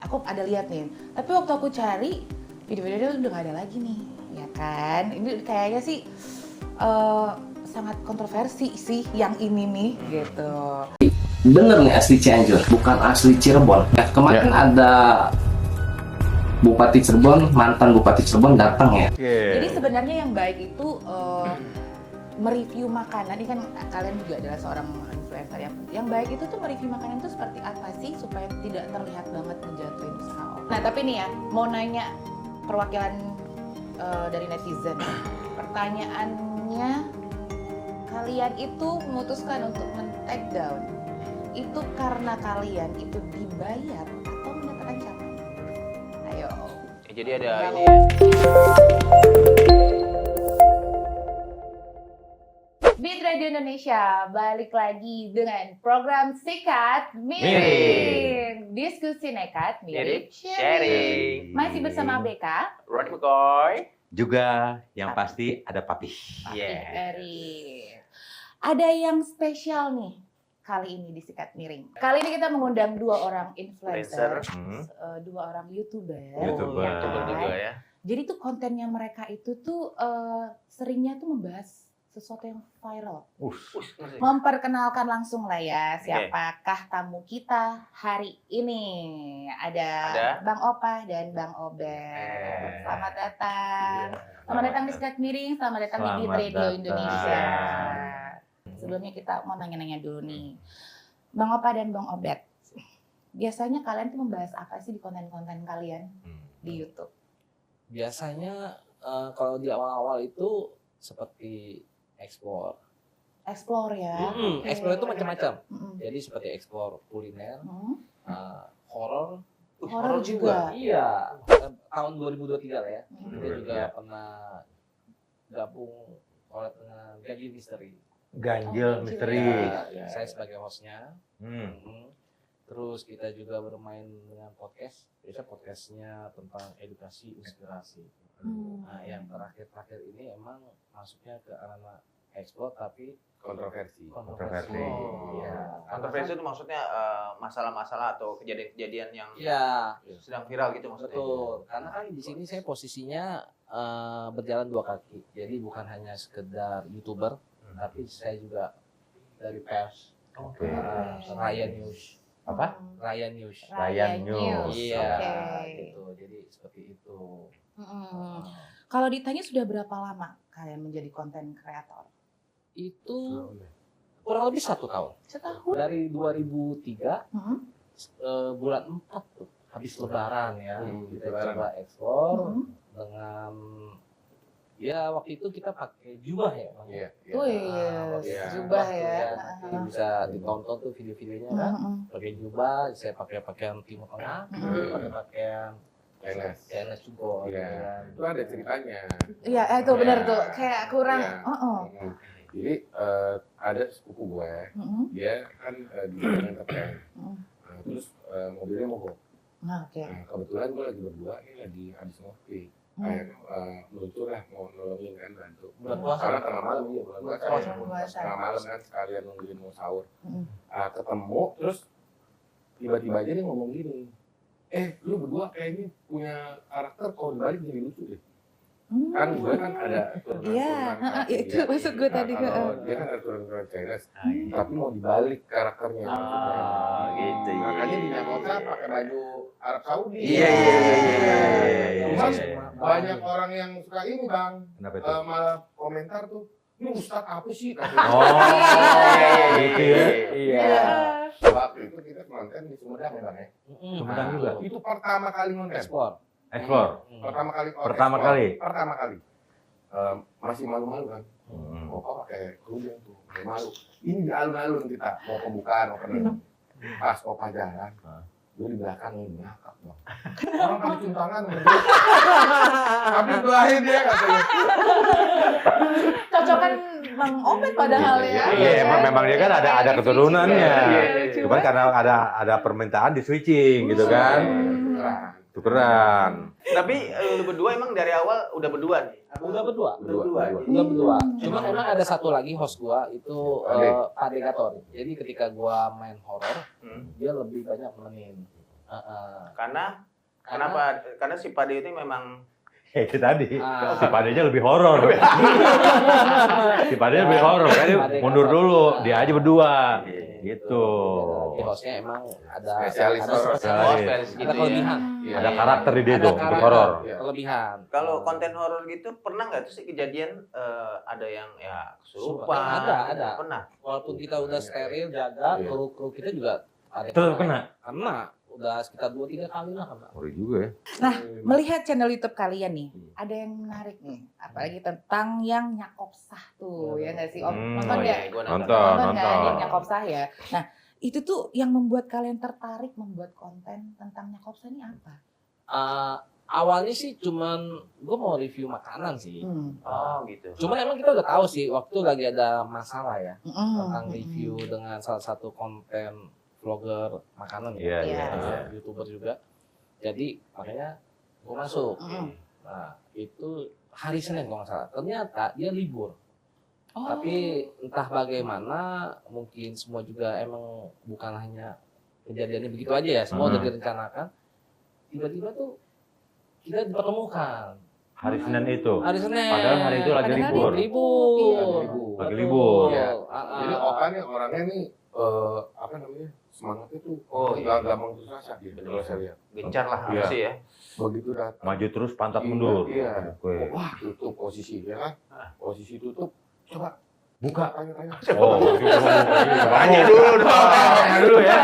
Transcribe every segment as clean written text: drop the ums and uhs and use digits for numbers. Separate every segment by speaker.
Speaker 1: aku ada lihat nih. Tapi waktu aku cari video-videonya udah nggak ada lagi nih, ya kan? Ini kayaknya sih sangat kontroversi sih yang ini nih, gitu.
Speaker 2: Bener nih asli Cianjur, bukan asli Cirebon. Kemarin ada Bupati Cirebon, mantan Bupati Cirebon datang ya.
Speaker 1: Jadi sebenarnya yang baik itu mereview makanan. Ini kan kalian juga adalah seorang influencer yang baik itu tuh mereview makanan itu seperti apa sih supaya tidak terlihat banget ngejatuhin usaha orang. Nah tapi nih ya, mau nanya perwakilan dari netizen. Pertanyaannya, kalian itu memutuskan untuk men-take down itu karena kalian itu dibayar atau mendapatkan ancaman? Ayo.
Speaker 3: Jadi ada ini ya.
Speaker 1: Beat Radio Indonesia balik lagi dengan program Sikat Miring. Diskusi nekat, mirip, sharing. Masih bersama BK,
Speaker 3: Rodi McCoy.
Speaker 4: Juga yang pasti ada Papi.
Speaker 1: Erik. Ada yang spesial nih kali ini di Sikat Miring. Kali ini kita mengundang dua orang influencer, dua orang YouTuber.
Speaker 4: YouTuber.
Speaker 1: Ya kan?
Speaker 3: YouTuber juga ya.
Speaker 1: Jadi tuh kontennya mereka itu tuh seringnya tuh membahas sesuatu yang viral. Memperkenalkan langsung lah ya, siapakah tamu kita hari ini? Ada Bang Opah dan Bang Obet. Selamat datang. Selamat datang di Sikat Miring, selamat datang di Beat Radio Indonesia. Sebelumnya kita mau nanya-nanya dulu nih. Bang Opah dan Bang Obet, biasanya kalian tuh membahas apa sih di konten-konten kalian di YouTube?
Speaker 2: Biasanya kalau di awal-awal itu seperti explore
Speaker 1: ya. Okay.
Speaker 2: Explore itu macam-macam. Jadi seperti explore kuliner, horor.
Speaker 1: Horor juga.
Speaker 2: Iya. Tahun 2023 lah ya. Kita juga pernah gabung oleh dengan Ganjil Misteri.
Speaker 4: Ganjil Misteri.
Speaker 2: Ya, saya sebagai hostnya. Terus kita juga bermain dengan podcast. Biasanya podcastnya tentang edukasi, inspirasi. Nah, yang terakhir ini emang masuknya ke arah explore tapi kontroversi.
Speaker 3: Iya. Kontroversi itu maksudnya masalah-masalah atau kejadian-kejadian yang sedang viral gitu maksudnya.
Speaker 2: Betul. Karena kan di sini saya posisinya berjalan dua kaki. Jadi bukan hanya sekedar YouTuber, tapi saya juga dari pers. Raya News.
Speaker 4: Apa?
Speaker 2: Raya News. Iya, gitu. Jadi seperti itu.
Speaker 1: Kalau ditanya sudah berapa lama kalian menjadi konten kreator?
Speaker 2: Itu kurang lebih 1 tahun.
Speaker 1: Setahun?
Speaker 2: Dari 2003 bulan 4 tuh habis Lebaran ya. Kita coba explore dengan waktu itu kita pakai jubah ya, Bang.
Speaker 1: Jubah ya.
Speaker 2: Bisa ditonton tuh video-videonya kan. Pakai jubah, saya pakai pakaian Timur Tengah, pakai pakaian Chinese juga.
Speaker 5: Itu ada ceritanya.
Speaker 1: Iya, itu benar tuh. Kayak kurang.
Speaker 5: Jadi ada sepupu gue, dia kan di jalan ngetren. Terus mobilnya mogok. Nah, kebetulan gue lagi berdua, ini lagi habis ngopi. Akhirnya meluncur lah, mau nolongin kan, bantu. Karena tengah malam, bulan puasa. Tengah malam kan, sekalian nungguin mau sahur. Ketemu, terus tiba-tiba aja dia ngomong gini, lu berdua kayaknya punya karakter kalau dibalik jadi lucu deh. Kan gue kan ada turunan-turunan.
Speaker 1: Itu maksud gue tadi.
Speaker 5: Dia kan ada turunan Chinese, tapi mau dibalik karakternya.
Speaker 3: Gitu.
Speaker 5: Makanya di Nyakota pakai baju Arab Saudi.
Speaker 4: Iya.
Speaker 5: Cuman banyak orang yang suka ini Bang.
Speaker 4: Kenapa itu?
Speaker 5: Malah komentar tuh, ini Ustadz apa sih?
Speaker 4: Gitu ya.
Speaker 5: Iya. Waktu itu kita konten di Sumedang ya Bang ya.
Speaker 4: Sumedang juga.
Speaker 5: Itu pertama kali konten.
Speaker 2: Explore.
Speaker 5: Pertama kali. Masih malu-malu kan. Bapak pakai kerudung tuh, malu. Ini di alun-alun kita mau pembukaan, mau kenal. Pas Opa jalan, gue di belakang ini ngakak Bang. Orang pada cium tangan sama dia. Tapi doain dia katanya.
Speaker 1: Cocokan Bang Obet padahal ya.
Speaker 4: Iya, memang dia kan ada keturunannya. Cuman karena ada permintaan di switching gitu kan. Tukeran.
Speaker 3: Tapi lu berdua emang dari awal udah berdua nih?
Speaker 2: Udah berdua. Cuma emang ada satu lagi host gua itu Ade Gator. Jadi ketika gua main horor, dia lebih banyak menemenin.
Speaker 3: Karena kenapa? Karena si Pade itu memang
Speaker 4: itu tadi, si Padenya lebih horor. Si Padenya lebih horor, kan mundur dulu, dia aja berdua. Gitu.
Speaker 2: Jadi hostnya emang ada
Speaker 5: spesialis
Speaker 2: ada kelebihan.
Speaker 4: Ada karakter di dia tuh, untuk horor.
Speaker 2: Kelebihan.
Speaker 3: kalau konten horor gitu pernah nggak tuh sih kejadian ada yang ya kesurupan?
Speaker 2: Ada.
Speaker 3: Pernah.
Speaker 2: Walaupun kita udah steril jaga, kru kita juga ada.
Speaker 4: Tetap kena.
Speaker 2: Kena. Udah sekitar 2-3 kali lah kena.
Speaker 4: Ngeri juga ya.
Speaker 1: Nah, melihat channel YouTube kalian nih, ada yang menarik nih, apalagi tentang yang Nyakopsah tuh, ya nggak sih Om? Nonton ya?
Speaker 4: Nonton.
Speaker 1: Kan yang Nyakopsah ya. Nah, itu tuh yang membuat kalian tertarik membuat konten tentang Nyakopsah ini apa?
Speaker 2: Awalnya sih cuman gue mau review makanan sih.
Speaker 3: Oh gitu.
Speaker 2: Cuman emang kita udah tahu sih waktu lagi ada masalah ya tentang review dengan salah satu konten vlogger makanan ya, YouTuber juga. Jadi makanya gue masuk. Nah itu hari Senin kalau nggak salah. Ternyata dia libur. Tapi entah bagaimana, mungkin semua juga emang bukan hanya kejadiannya begitu aja ya. Semua udah direncanakan. Tiba-tiba tuh kita dipertemukan.
Speaker 4: Hari Senin itu.
Speaker 2: Hari Senin.
Speaker 4: Padahal hari itu lagi libur. Lagi libur.
Speaker 5: Ya. Jadi Oka nih orangnya nih apa namanya? Semangatnya tuh nggak gampang putus asa gitu kalau saya lihat.
Speaker 3: Gencar lah sih ya.
Speaker 5: Begitu datang.
Speaker 4: Maju terus pantat mundur.
Speaker 5: Iya. Wah, tutup posisi ya kan? Posisi tutup. Coba
Speaker 4: buka.
Speaker 5: Tanya-tanya.
Speaker 3: Tanya dulu dong.
Speaker 4: Tanya dulu ya.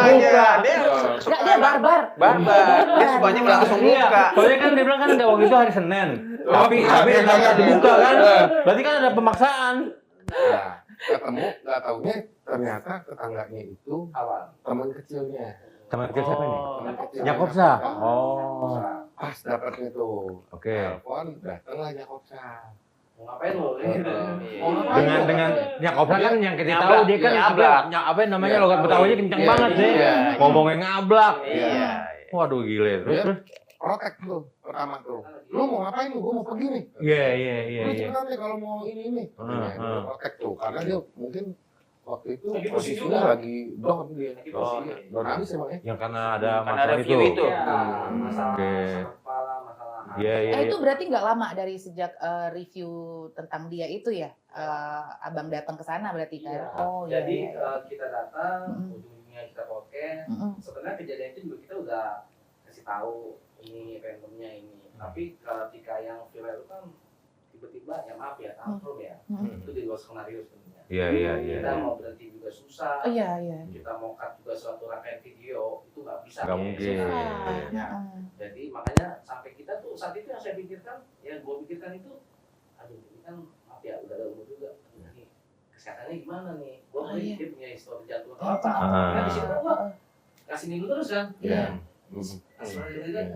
Speaker 3: Buka.
Speaker 1: Dia barbar.
Speaker 3: Dia sukanya langsung buka.
Speaker 4: Soalnya kan dia bilang kan waktu itu hari Senin. Tapi nggak dibuka kan. Berarti kan ada pemaksaan.
Speaker 5: Nah, ketemu nggak taunya ternyata tetangganya itu teman kecilnya.
Speaker 4: Teman kecil siapa nih?
Speaker 5: Teman kecil
Speaker 4: Nyakopsah.
Speaker 5: Pas dapatnya tuh.
Speaker 4: Oke.
Speaker 5: Telepon, datanglah Nyakopsah.
Speaker 2: Mau ngapain lo?
Speaker 4: Dengan Nyakopsah kan yang kita tahu dia kan apa namanya logat Betawinya kencang banget deh. Ngomongnya ngablak. Waduh gile. Terus
Speaker 5: protek tuh pertama tuh. Lu mau ngapain lu? Gua mau pergi nih.
Speaker 4: Iya.
Speaker 5: Lu cepetan deh kalau mau ini. Protek tuh karena dia mungkin waktu itu posisinya lagi down dia. Down habis emangnya.
Speaker 4: Yang karena ada masalah itu.
Speaker 2: Oke.
Speaker 4: Iya.
Speaker 1: Itu berarti nggak lama dari sejak review tentang dia itu ya? Abang datang ke sana berarti kan?
Speaker 2: Jadi kita datang, ujungnya kita podcast. Sebenarnya kejadian itu juga kita udah kasih tahu ini randomnya ini. Tapi ketika yang viral itu kan tiba-tiba ya maaf ya tantrum ya. Itu di luar skenario sebenarnya.
Speaker 4: Iya.
Speaker 2: Kita mau berhenti juga susah.
Speaker 1: Iya.
Speaker 2: Kita mau cut juga suatu rangkaian video itu nggak bisa.
Speaker 4: Nggak mungkin.
Speaker 2: Jadi makanya sampai kita tuh saat itu yang saya pikirkan, yang gue pikirkan itu, aduh ini kan maaf ya udah ada umur juga. Ini kesehatannya gimana nih? Gue dia punya histori jantung atau apa? Nah di situ gue kasih minggu terus kan.
Speaker 1: Iya.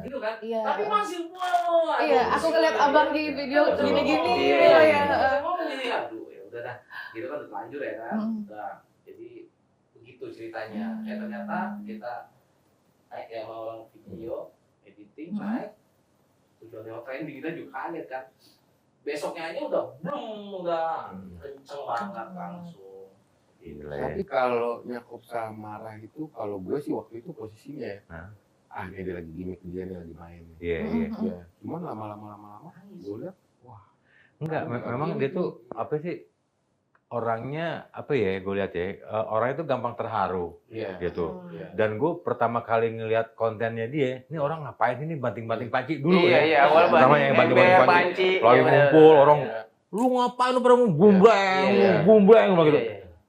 Speaker 2: Gitu kan?
Speaker 1: Iya.
Speaker 2: Tapi masih wow.
Speaker 1: Iya, aku ngeliat abang di video gini-gini
Speaker 2: ya. Aduh ya udah dah, gitu kan udah terlanjur ya kan. Udah, jadi begitu ceritanya. Ternyata kita kayak orang video editing naik, tujuan lewat trending kita juga kaget kan. Besoknya aja udah kenceng banget langsung.
Speaker 5: Tapi kalau Nyakopsah marah itu, kalau gue sih waktu itu posisinya dia lagi gimmick, dia lagi main.
Speaker 4: Iya.
Speaker 5: Cuman lama-lama gue lihat, wah.
Speaker 4: Enggak, memang dia tuh apa sih orangnya apa ya? Gue lihat ya, orang itu gampang terharu, gitu. Dan gue pertama kali ngelihat kontennya dia, ini orang ngapain ini banting-banting panci dulu ya?
Speaker 3: Iya, awal
Speaker 4: pertama yang banting-banting panci, lagi ngumpul orang, lu ngapain lu pada gumbreng gitu.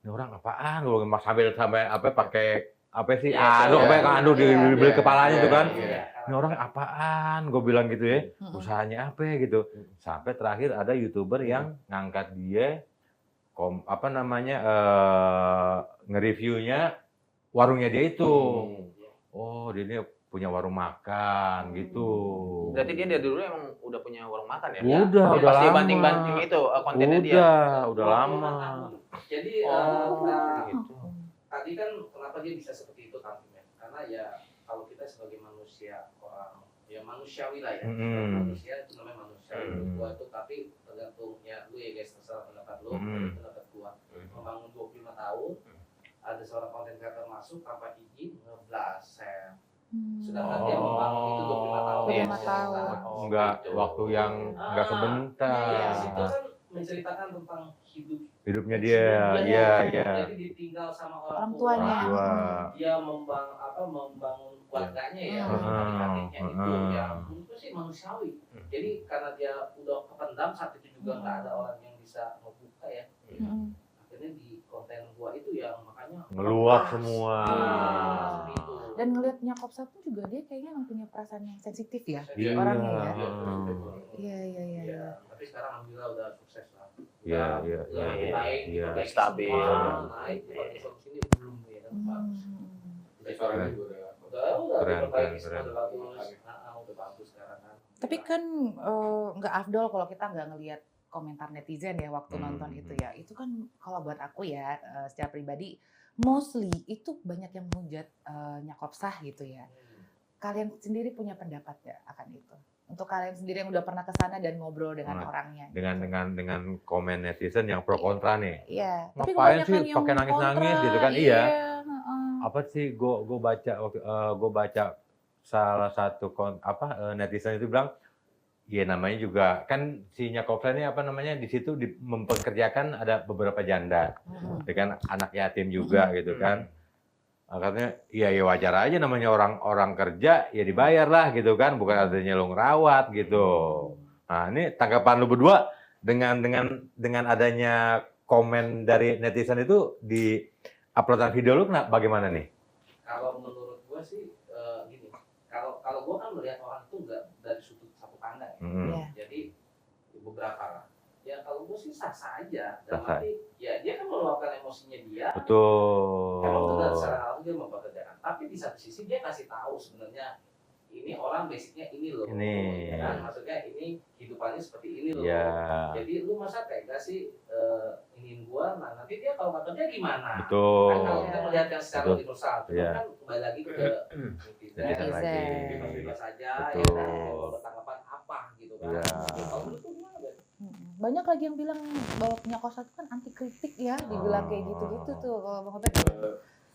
Speaker 4: Ini orang apaan? Gue sampai apa pakai apa sih? Anduk dibeli kepalanya tuh kan. Ini orang apaan? Gue bilang gitu ya. Usahanya apa gitu. Sampai terakhir ada YouTuber yang ngangkat dia nge-reviewnya warungnya dia itu. Oh, dia ini punya warung makan gitu.
Speaker 3: Berarti dia dari dulu emang udah punya warung makan ya?
Speaker 4: Udah
Speaker 3: pasti
Speaker 4: lama.
Speaker 3: banting-banting itu kontennya dia.
Speaker 4: Udah lama.
Speaker 2: Jadi tadi kan kenapa dia bisa seperti itu tampilnya? Karena ya kalau kita sebagai manusia orang ya manusiawi lah ya. Manusia itu namanya manusia. Gua tuh tapi tergantung ya lu ya guys, terserah pendapat lu, pendapat gua. Membangun 25 tahun ada seorang konten kreator masuk tanpa izin Sedangkan dia membangun itu 25 tahun.
Speaker 1: 25 tahun.
Speaker 4: Enggak waktu yang enggak sebentar.
Speaker 2: Iya, itu kan menceritakan tentang
Speaker 4: hidupnya dia. Iya.
Speaker 2: Jadi ditinggal sama orang
Speaker 1: tuanya.
Speaker 2: Dia membangun keluarganya ya, kakeknya itu ya, menurutku sih manusiawi. Jadi karena dia udah kependam saat itu juga nggak ada orang yang bisa ngebuka ya. Akhirnya di konten gua itu ya makanya
Speaker 4: meluap semua.
Speaker 1: Dan ngeliat Nyakop satu juga dia kayaknya emang punya perasaan yang sensitif ya
Speaker 4: orangnya
Speaker 1: ya.
Speaker 2: Iya. Tapi sekarang alhamdulillah udah sukses lah.
Speaker 4: Iya.
Speaker 2: Naik, stabil. Naik, sini belum ya.
Speaker 5: Suaranya juga
Speaker 2: udah
Speaker 4: keren.
Speaker 2: Udah bagus sekarang kan.
Speaker 1: Tapi kan nggak afdol kalau kita nggak ngelihat komentar netizen ya waktu nonton itu ya. Itu kan kalau buat aku ya secara pribadi mostly itu banyak yang menghujat Nyakop Sah gitu ya. Kalian sendiri punya pendapat ya akan itu? Untuk kalian sendiri yang udah pernah ke sana dan ngobrol dengan orangnya.
Speaker 4: Dengan komen netizen yang pro kontra nih.
Speaker 1: Iya.
Speaker 4: Ngapain sih pakai nangis-nangis gitu kan? Iya. Apa sih gue baca salah satu netizen itu bilang, ya namanya juga kan si Nyakop Sah ini di situ mempekerjakan ada beberapa janda, dengan anak yatim juga gitu kan. Katanya ya wajar aja namanya orang kerja ya dibayar lah gitu kan, bukan adanya lo ngerawat gitu. Nah ini tanggapan lu berdua dengan adanya komen dari netizen itu di uploadan video lu bagaimana nih?
Speaker 2: Kalau menurut gua sih gini, kalau gua kan melihat orang itu nggak dari sudut satu pandang ya. Jadi beberapa lah. Ya kalau gua sih sah-sah aja. Dalam arti ya dia kan meluapkan emosinya dia.
Speaker 4: Betul.
Speaker 2: Emang benar secara alami dia mempekerjakan. Tapi di satu sisi dia kasih tahu sebenarnya ini orang basicnya ini loh.
Speaker 4: Ini.
Speaker 2: Ya kan? Maksudnya ini hidupannya seperti ini loh.
Speaker 4: Ya.
Speaker 2: Jadi lu masa tega sih ingin gua, nah nanti dia kalau nggak kerja gimana?
Speaker 4: Betul.
Speaker 2: Kan kalau kita melihat yang secara universal, kan kembali lagi ke
Speaker 4: netizen lagi.
Speaker 2: Bebas saja,
Speaker 4: ya
Speaker 2: kan bertanggapan apa gitu kan. Kalau menurut lu gimana, Ben?
Speaker 1: Banyak lagi yang bilang bahwa Nyakop Sah itu kan anti kritik ya, dibilang kayak gitu-gitu tuh kalau Bang Obed.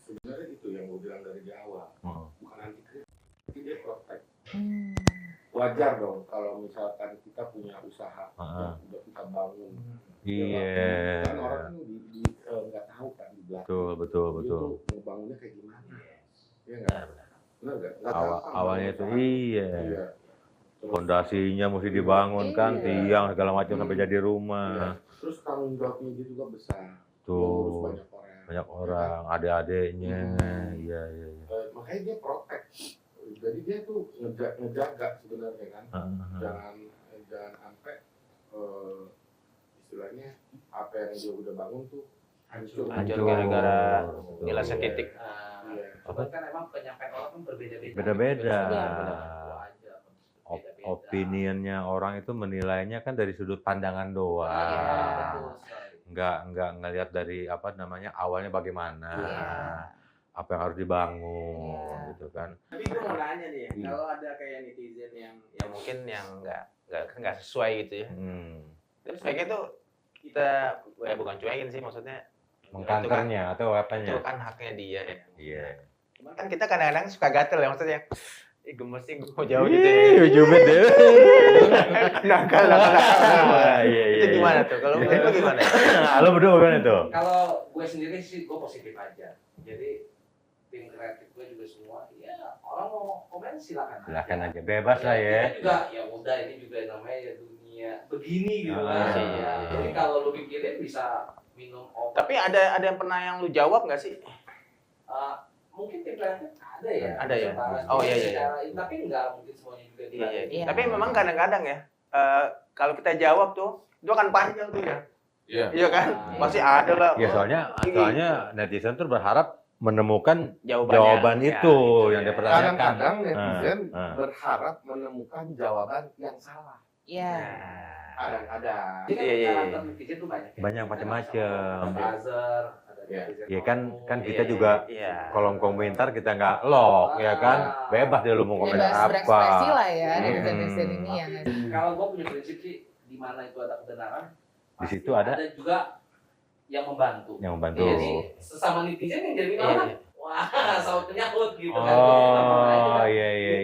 Speaker 5: Sebenarnya itu yang gue bilang dari awal, bukan anti kritik, tapi dia protek. Wajar dong kalau misalkan kita punya usaha yang udah kita bangun.
Speaker 4: Iya.
Speaker 5: Kan orang kan nggak tahu kan di belakang.
Speaker 4: Betul.
Speaker 5: Itu mau bangunnya kayak gimana? Iya nggak? Benar nggak?
Speaker 4: Awalnya itu iya. Fondasinya mesti dibangun kan, tiang segala macam sampai jadi rumah.
Speaker 5: Terus tanggung jawabnya dia juga besar.
Speaker 4: Tuh. Banyak orang, adik-adiknya. Iya.
Speaker 5: Makanya dia protek. Jadi dia tuh ngejaga sebenarnya kan. Jangan sampai istilahnya apa yang dia udah bangun tuh hancur
Speaker 3: gara-gara nilai titik.
Speaker 2: Kan emang penyampaian orang kan berbeda-beda.
Speaker 4: Beda-beda. Opiniannya orang itu menilainya kan dari sudut pandangan doang. Nggak ngelihat dari awalnya bagaimana. Apa yang harus dibangun gitu kan.
Speaker 3: Tapi gue mau nanya nih ya, kalau ada kayak netizen yang mungkin yang nggak sesuai gitu ya. Terus kayak gitu kita bukan cuekin sih, maksudnya
Speaker 4: mengkanternya atau apanya?
Speaker 3: Itu kan haknya dia ya.
Speaker 4: Iya.
Speaker 3: Cuman kan kita kadang-kadang suka gatel ya, maksudnya gemes sih gue jauh gitu ya.
Speaker 4: Ujubet deh.
Speaker 3: Nakal.
Speaker 4: Iya.
Speaker 3: Itu gimana tuh? Kalau menurut lu gimana?
Speaker 4: Lo berdua gimana tuh?
Speaker 2: Kalau gue sendiri sih gue positif aja. Jadi tim kreatif gue juga semua, ya orang mau komen silakan
Speaker 4: aja, bebas lah ya.
Speaker 2: Ini juga ya udah, ini juga namanya ya dunia begini gitu kan. Jadi kalau lu pikirin bisa minum obat.
Speaker 3: Tapi ada yang pernah yang lu jawab nggak sih?
Speaker 2: Mungkin tim kreatif ada ya.
Speaker 3: Ada ya. Oh iya.
Speaker 2: Tapi nggak mungkin semuanya juga.
Speaker 3: Iya. Tapi memang kadang-kadang ya, kalau kita jawab tuh, itu akan panjang tuh ya. Iya kan? Masih ada lah.
Speaker 4: Ya soalnya netizen tuh berharap menemukan jawaban itu yang dipertanyakan.
Speaker 5: Kadang-kadang netizen berharap menemukan jawaban yang salah.
Speaker 1: Iya.
Speaker 5: Ada.
Speaker 2: Karakter netizen tuh
Speaker 4: banyak macam-macam.
Speaker 2: Buzzer.
Speaker 4: Ya kan kita juga kolom komentar kita nggak lock ya kan, bebas dia lu mau komentar apa.
Speaker 1: Bebas berekspresi lah ya netizen ini ya.
Speaker 2: Kalau gue punya prinsip sih, di mana itu ada kebenaran,
Speaker 4: di situ ada
Speaker 2: juga yang membantu. Jadi sesama netizen yang jadi malah wah sama penyakut gitu kan.
Speaker 4: Oh iya.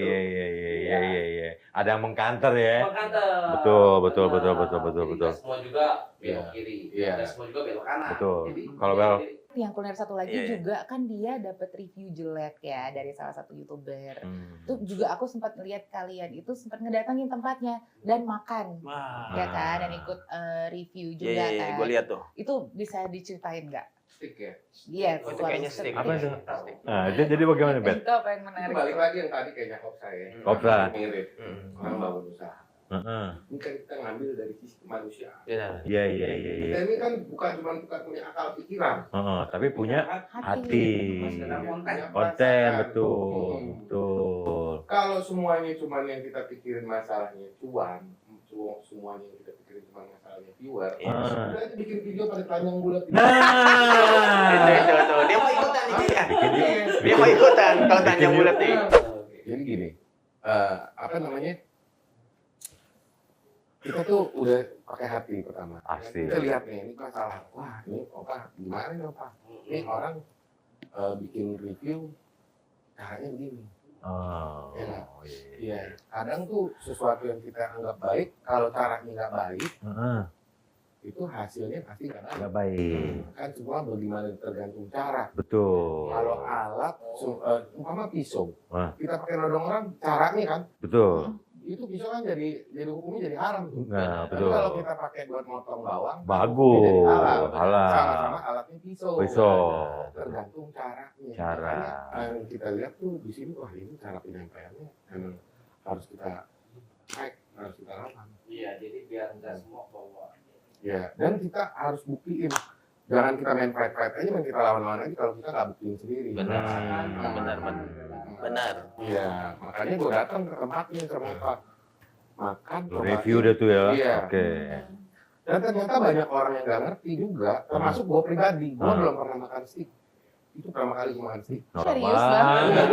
Speaker 4: ada yang mengkanter ya.
Speaker 2: Mengkanter.
Speaker 4: Betul.
Speaker 2: Jadi nggak semua juga belok kiri,
Speaker 5: Iya.
Speaker 2: nggak semua juga belok kanan.
Speaker 4: Betul.
Speaker 2: Jadi,
Speaker 4: Kalau belok
Speaker 1: Yang kuliner satu lagi
Speaker 3: Iya, iya.
Speaker 1: juga kan dia dapat review jelek ya dari salah satu YouTuber.
Speaker 4: Hmm.
Speaker 1: Itu juga aku sempat lihat kalian itu sempat ngedatangin tempatnya dan makan.
Speaker 3: Wah.
Speaker 1: Ya kan, dan ikut review juga
Speaker 3: Iya,
Speaker 1: kan.
Speaker 3: gue lihat tuh.
Speaker 1: Itu bisa diceritain nggak?
Speaker 5: Stick ya.
Speaker 1: Iya,
Speaker 3: Oh, itu
Speaker 1: sesuatu
Speaker 3: kayaknya
Speaker 1: stick.
Speaker 3: stick.
Speaker 4: Apa itu?
Speaker 3: Stick.
Speaker 4: Nah, jadi bagaimana, Bet?
Speaker 1: Itu apa yang
Speaker 5: Itu
Speaker 1: menarik?
Speaker 5: balik lagi yang tadi kayaknya kopsa ya.
Speaker 4: Kopsa.
Speaker 5: Mirip.
Speaker 3: Hmm.
Speaker 5: Orang bangun usaha.
Speaker 4: Heeh.
Speaker 5: Ini kan kita ngambil dari sisi kemanusiaan.
Speaker 4: Iya.
Speaker 5: Kita ini kan bukan punya akal pikiran.
Speaker 4: Heeh, tapi punya hati.
Speaker 2: konten.
Speaker 4: Konten, betul.
Speaker 5: Kalau semuanya cuma yang kita pikirin masalahnya cuan, semuanya yang kita pikirin cuma masalahnya viewer, kita aja bikin video pada telanjang bulat.
Speaker 3: Itu. Dia mau ikutan nih dia. Dia mau ikutan kalau tanya bulat nih.
Speaker 5: Jadi gini, apa namanya? Kita tuh udah pakai hati pertama.
Speaker 4: Pasti.
Speaker 5: Kita lihat nih, ini kan salah. Wah, ini Opa gimana nih Opa? Ini orang bikin review caranya begini.
Speaker 4: Oh,
Speaker 5: Iya.
Speaker 4: iya.
Speaker 5: Iya, kadang tuh sesuatu yang kita anggap baik, kalau caranya nggak baik,
Speaker 4: Heeh,
Speaker 5: itu hasilnya pasti nggak baik.
Speaker 4: nggak baik.
Speaker 5: Kan semua bagaimana tergantung cara.
Speaker 4: Betul.
Speaker 5: Kalau alat, umpama pisau,
Speaker 4: Wah.
Speaker 5: kita pakai nodong orang, caranya kan,
Speaker 4: Betul.
Speaker 5: itu pisau kan jadi hukumnya jadi haram tuh.
Speaker 4: Nah,
Speaker 5: Tapi
Speaker 4: betul.
Speaker 5: kalau kita pakai buat motong bawang,
Speaker 4: Bagus.
Speaker 5: jadi halal.
Speaker 4: Halal.
Speaker 5: Sama-sama alatnya pisau.
Speaker 4: Pisau.
Speaker 5: Tergantung caranya.
Speaker 4: Cara.
Speaker 5: Makanya, yang kita lihat tuh di sini, wah ini cara penyampaiannya emang harus kita hack, harus kita lawan.
Speaker 2: Iya, jadi biar nggak semua bawa.
Speaker 5: Ya, dan kita harus buktiin. Jangan kita main fight-fight aja, main kita lawan-lawan aja kalau kita nggak buktiin sendiri.
Speaker 3: Benar. Benar.
Speaker 5: Iya, makanya gue datang ke tempatnya sama Pak. Makan,
Speaker 4: Lo review deh tuh ya.
Speaker 5: Iya.
Speaker 4: Oke.
Speaker 5: Dan ternyata banyak orang yang nggak ngerti juga, termasuk gue pribadi. Gue belum pernah makan steak. Itu pertama kali gue makan steak.
Speaker 1: Serius banget.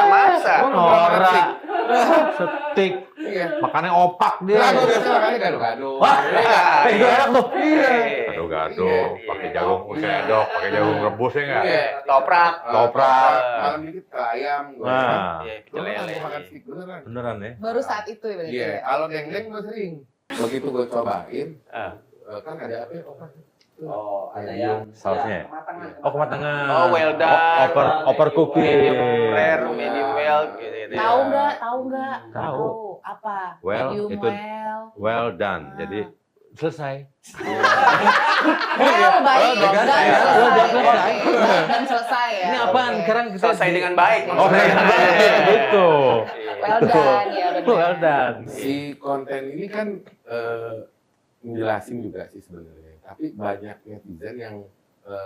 Speaker 3: Masa.
Speaker 4: Norak. Steak.
Speaker 5: Iya.
Speaker 4: Makannya opak dia.
Speaker 5: Nah, gue biasa makannya gado-gado.
Speaker 4: Wah, itu enak tuh.
Speaker 5: Iya.
Speaker 4: Gado-gado,
Speaker 5: Iya.
Speaker 4: pakai jagung sendok, pakai jagung rebus ya nggak?
Speaker 5: Iya.
Speaker 3: Toprak.
Speaker 5: Malam dikit ke ayam.
Speaker 4: Nah,
Speaker 3: Iya,
Speaker 5: Gue
Speaker 3: lele.
Speaker 5: makan steak beneran.
Speaker 4: beneran ya?
Speaker 1: Baru saat itu ya berarti.
Speaker 5: Iya, kalau dendeng gue sering. Begitu gue cobain,
Speaker 3: Ah.
Speaker 5: kan ada apa ya?
Speaker 2: Oh, ada yang
Speaker 4: Sausnya?
Speaker 2: kematangan.
Speaker 4: Oh, kematangan.
Speaker 3: Oh, well done.
Speaker 4: Over cooking.
Speaker 3: Medium rare, medium well gitu.
Speaker 1: Tahu nggak? Tahu nggak?
Speaker 4: Tahu.
Speaker 1: Apa?
Speaker 4: Well,
Speaker 1: Medium
Speaker 4: itu
Speaker 1: well.
Speaker 4: well done. Jadi selesai.
Speaker 1: Well, baik.
Speaker 4: Well,
Speaker 1: Dan
Speaker 4: selesai.
Speaker 1: selesai. Dan selesai ya.
Speaker 4: Ini apaan?
Speaker 1: Oke.
Speaker 4: Sekarang kita
Speaker 3: Selesai dengan baik.
Speaker 4: Oh, dengan baik. Betul.
Speaker 1: Well done ya benar.
Speaker 4: Well done.
Speaker 5: Si konten ini kan menjelasin juga sih sebenarnya. Tapi banyak netizen yang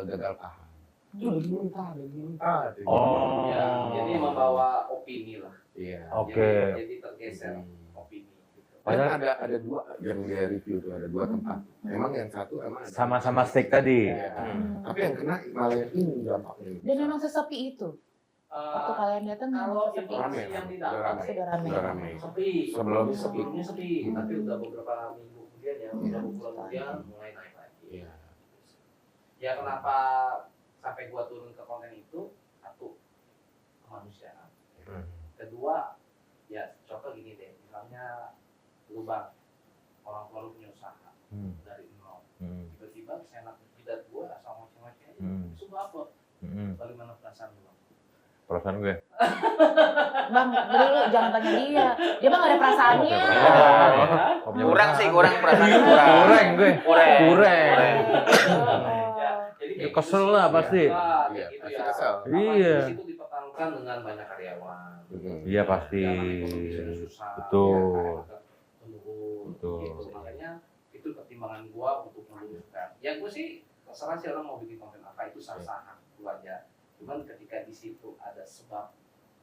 Speaker 5: gagal paham. Itu udah diminta.
Speaker 4: Oh.
Speaker 2: Ya, jadi membawa opini lah.
Speaker 5: Iya.
Speaker 4: Oke.
Speaker 2: Jadi tergeser opini. Gitu.
Speaker 5: Padahal ada dua yang dia review tuh, ada dua tempat. Emang yang satu emang ada.
Speaker 4: Sama-sama steak tadi.
Speaker 5: Iya. Tapi yang kena malah yang ini dampaknya.
Speaker 1: Dan memang sesepi itu. Waktu kalian datang
Speaker 2: Kalau
Speaker 1: memang sesepi.
Speaker 5: Rame,
Speaker 2: informasi yang
Speaker 5: udah
Speaker 2: didapat
Speaker 5: rame.
Speaker 1: Sudah rame.
Speaker 5: Udah rame.
Speaker 2: sepi.
Speaker 5: Sebelumnya sepi.
Speaker 2: Sebelumnya sepi, tapi udah beberapa minggu kemudian ya,
Speaker 1: Iya.
Speaker 2: beberapa bulan kemudian mulai naik lagi.
Speaker 5: Iya.
Speaker 2: Ya kenapa sampai gua turun ke konten itu? Satu, kemanusiaan. Kedua, ya contoh gini deh, misalnya lu bang, orang tua lu punya usaha dari nol, tiba-tiba senat jidat gua asal ngoceh-ngoceh aja, itu apa? Bagaimana perasaan lu? Bang?
Speaker 4: Perasaan gue.
Speaker 1: Bang, dulu jangan tanya dia. Dia mah gak ada perasaannya.
Speaker 3: Kurang sih, kurang perasaan kurang.
Speaker 4: Kurang gue. Kurang.
Speaker 2: Ya, jadi
Speaker 4: Ya, kesel lah pasti.
Speaker 5: Iya,
Speaker 2: gitu
Speaker 5: pasti
Speaker 2: ya.
Speaker 5: kesel.
Speaker 4: Iya.
Speaker 2: Di situ dipertaruhkan dengan banyak karyawan.
Speaker 4: Iya pasti.
Speaker 2: Yang ekonominya susah.
Speaker 4: Betul.
Speaker 2: Ya, menurun,
Speaker 4: Betul.
Speaker 2: gitu. Makanya itu pertimbangan gua untuk meluruskan. Ya gua sih terserah sih orang mau bikin konten apa itu sah-sah hak gua aja. Cuman ketika di situ ada sebab,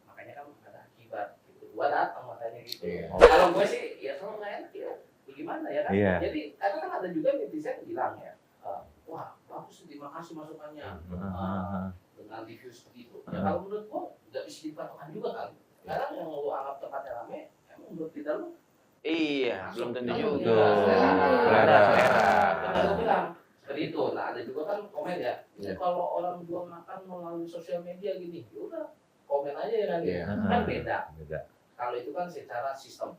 Speaker 2: makanya kan ada akibat gitu. Gua datang makanya gitu.
Speaker 5: Iya.
Speaker 2: Kalau gua sih ya selalu nggak enak ya. Gimana ya kan?
Speaker 4: Iya.
Speaker 2: Jadi kadang kan ada juga netizen bilang ya, wah bagus terima kasih masukannya. Dengan review seperti itu. Ya kalau menurut gua nggak bisa dipatokan juga kan. Kadang yang lu anggap tempatnya rame, emang menurut tidak lu
Speaker 3: Iya, belum tentu juga.
Speaker 4: Selera.
Speaker 2: Benar gua bilang seperti itu. Nah ada juga kan komen ya.
Speaker 5: Iya.
Speaker 2: Kalau orang jual makan melalui sosial media gini, ya udah komen aja ya kan.
Speaker 5: Iya.
Speaker 2: Kan beda.
Speaker 4: Beda.
Speaker 2: Kalau itu kan secara sistem.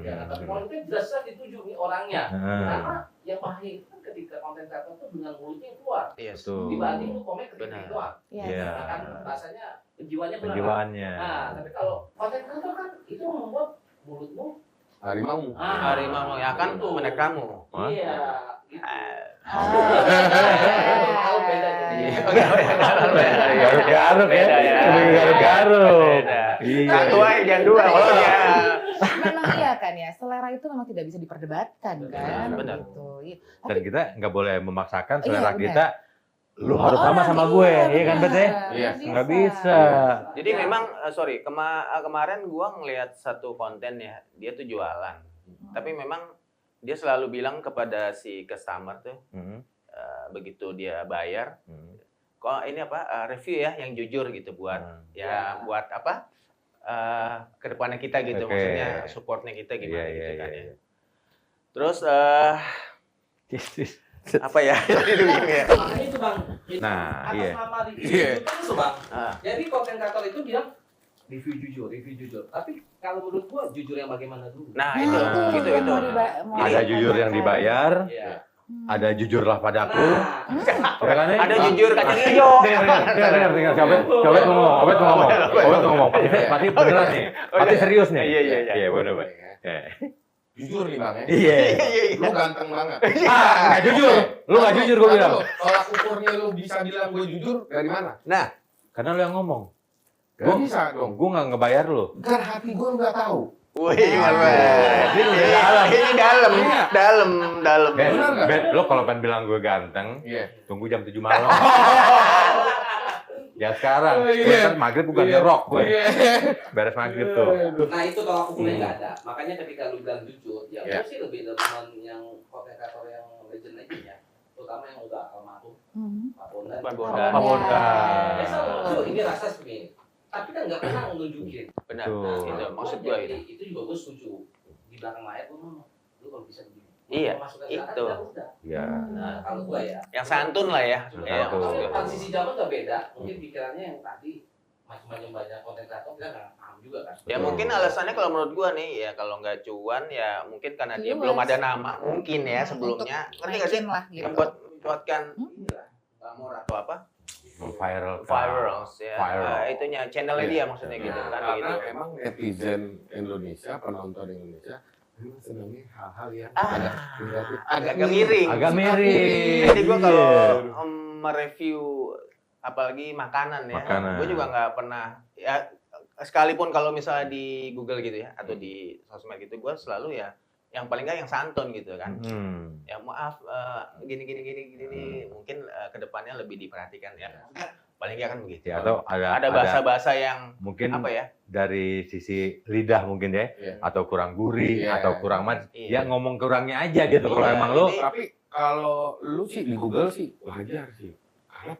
Speaker 2: Ya, tapi kalau itu jelas-jelas dituju nih orangnya. Karena yang bahaya itu kan ketika konten kreator itu dengan mulutnya keluar.
Speaker 3: Iya,
Speaker 2: dibanding lu komen ketika doang.
Speaker 1: Iya.
Speaker 2: Kan rasanya penjiwanya benar.
Speaker 4: Penjiwaannya.
Speaker 2: Nah, tapi kalau konten kreator kan itu membuat mulutmu
Speaker 5: harimau
Speaker 3: yang akan menekanmu.
Speaker 2: Iya. Gitu.
Speaker 1: Kalau
Speaker 2: beda
Speaker 4: Garuk ya. Garuk.
Speaker 3: Iya. Satu aja jangan dua. Oh ya.
Speaker 1: Memang iya kan ya, selera itu memang tidak bisa diperdebatkan kan.
Speaker 3: Benar.
Speaker 1: Gitu.
Speaker 4: Dan kita nggak boleh memaksakan
Speaker 1: Iya,
Speaker 4: selera
Speaker 1: benar.
Speaker 4: kita. Lu harus sama gue, iya kan Bet ya?
Speaker 5: Iya.
Speaker 4: Nggak bisa.
Speaker 3: Jadi memang kemarin gua ngelihat satu konten ya, dia tuh jualan. Tapi memang dia selalu bilang kepada si customer tuh, begitu dia bayar, kok ini review ya yang jujur gitu buat buat kedepannya kita gitu, maksudnya supportnya kita gimana gitu kan ya. Terus apa ya?
Speaker 2: Makanya itu Bang.
Speaker 4: Nah,
Speaker 2: atas
Speaker 4: iya.
Speaker 2: nama review itu Bang. Jadi konten kreator itu bilang review jujur. Tapi kalau menurut gua jujur yang bagaimana dulu?
Speaker 3: Nah, itu.
Speaker 4: Ada jujur yang dibayar,
Speaker 2: Iya.
Speaker 4: ada jujurlah padaku.
Speaker 2: Nah,
Speaker 4: Ya kan, ya?
Speaker 3: Ada jujur kacang hijau.
Speaker 4: Dengar, Cobet ngomong. Pasti beneran nih. Pasti serius nih. Iya, bener.
Speaker 5: jujur nih Bang ya.
Speaker 4: Iya.
Speaker 5: Lu ganteng banget.
Speaker 4: Nggak jujur. Lu nggak jujur gue bilang.
Speaker 5: Tolak ukurnya lu bisa bilang gue jujur dari mana?
Speaker 4: Nah, karena lu yang ngomong.
Speaker 5: Gak bisa dong.
Speaker 4: Gue nggak ngebayar lu.
Speaker 5: Kan hati gue nggak tahu.
Speaker 3: Wih, ini dalam.
Speaker 4: Bet, lo kalau pengen bilang gue ganteng, tunggu jam 7 malam. Ya sekarang, gue kan maghrib bukan ngerok gue. Beres maghrib tuh.
Speaker 2: Nah itu tolak ukurnya nggak ada. Makanya ketika lu bilang jujur, ya gue sih lebih teman yang konten kreator yang legend ya. Terutama yang udah almarhum, Pak Bondan.
Speaker 4: Bondan.
Speaker 2: Ya selalu ini rasa seperti. Tapi kan nggak pernah nunjukin.
Speaker 3: Benar. Itu maksud gue itu.
Speaker 2: Itu juga gue setuju. Di belakang layar lu kalau bisa begini.
Speaker 3: Iya, itu.
Speaker 4: Ya.
Speaker 2: Nah, kalau gue ya.
Speaker 3: Yang santun lah ya.
Speaker 2: Ya, transisi zaman udah beda. Mungkin pikirannya yang tadi macam-macam banyak konten kreator kita nggak paham juga kan.
Speaker 3: Ya mungkin alasannya kalau menurut gua nih ya kalau nggak cuan ya mungkin karena dia belum ada nama mungkin ya sebelumnya. Ngerti nggak sih?
Speaker 1: Gitu.
Speaker 3: Buatkan
Speaker 2: Nggak murah
Speaker 3: atau apa?
Speaker 4: Viral
Speaker 3: ya. Itunya channelnya dia maksudnya gitu kan.
Speaker 5: Karena emang netizen Indonesia, penonton Indonesia memang senangnya hal-hal yang
Speaker 3: agak miring. Jadi gua kalau mereview apalagi makanan ya, gue juga nggak pernah ya sekalipun kalau misalnya di Google gitu ya atau di sosmed gitu gue selalu ya yang paling nggak yang santun gitu kan. Ya maaf gini mungkin kedepannya lebih diperhatikan ya. Paling nggak kan begitu.
Speaker 4: Ya, atau
Speaker 3: ada bahasa-bahasa yang
Speaker 4: mungkin
Speaker 3: apa ya?
Speaker 4: Dari sisi lidah mungkin ya, atau kurang gurih atau kurang manis. Ya ngomong kurangnya aja gitu kalau emang lo.
Speaker 5: Tapi kalau lu sih di Google sih wajar sih. Karena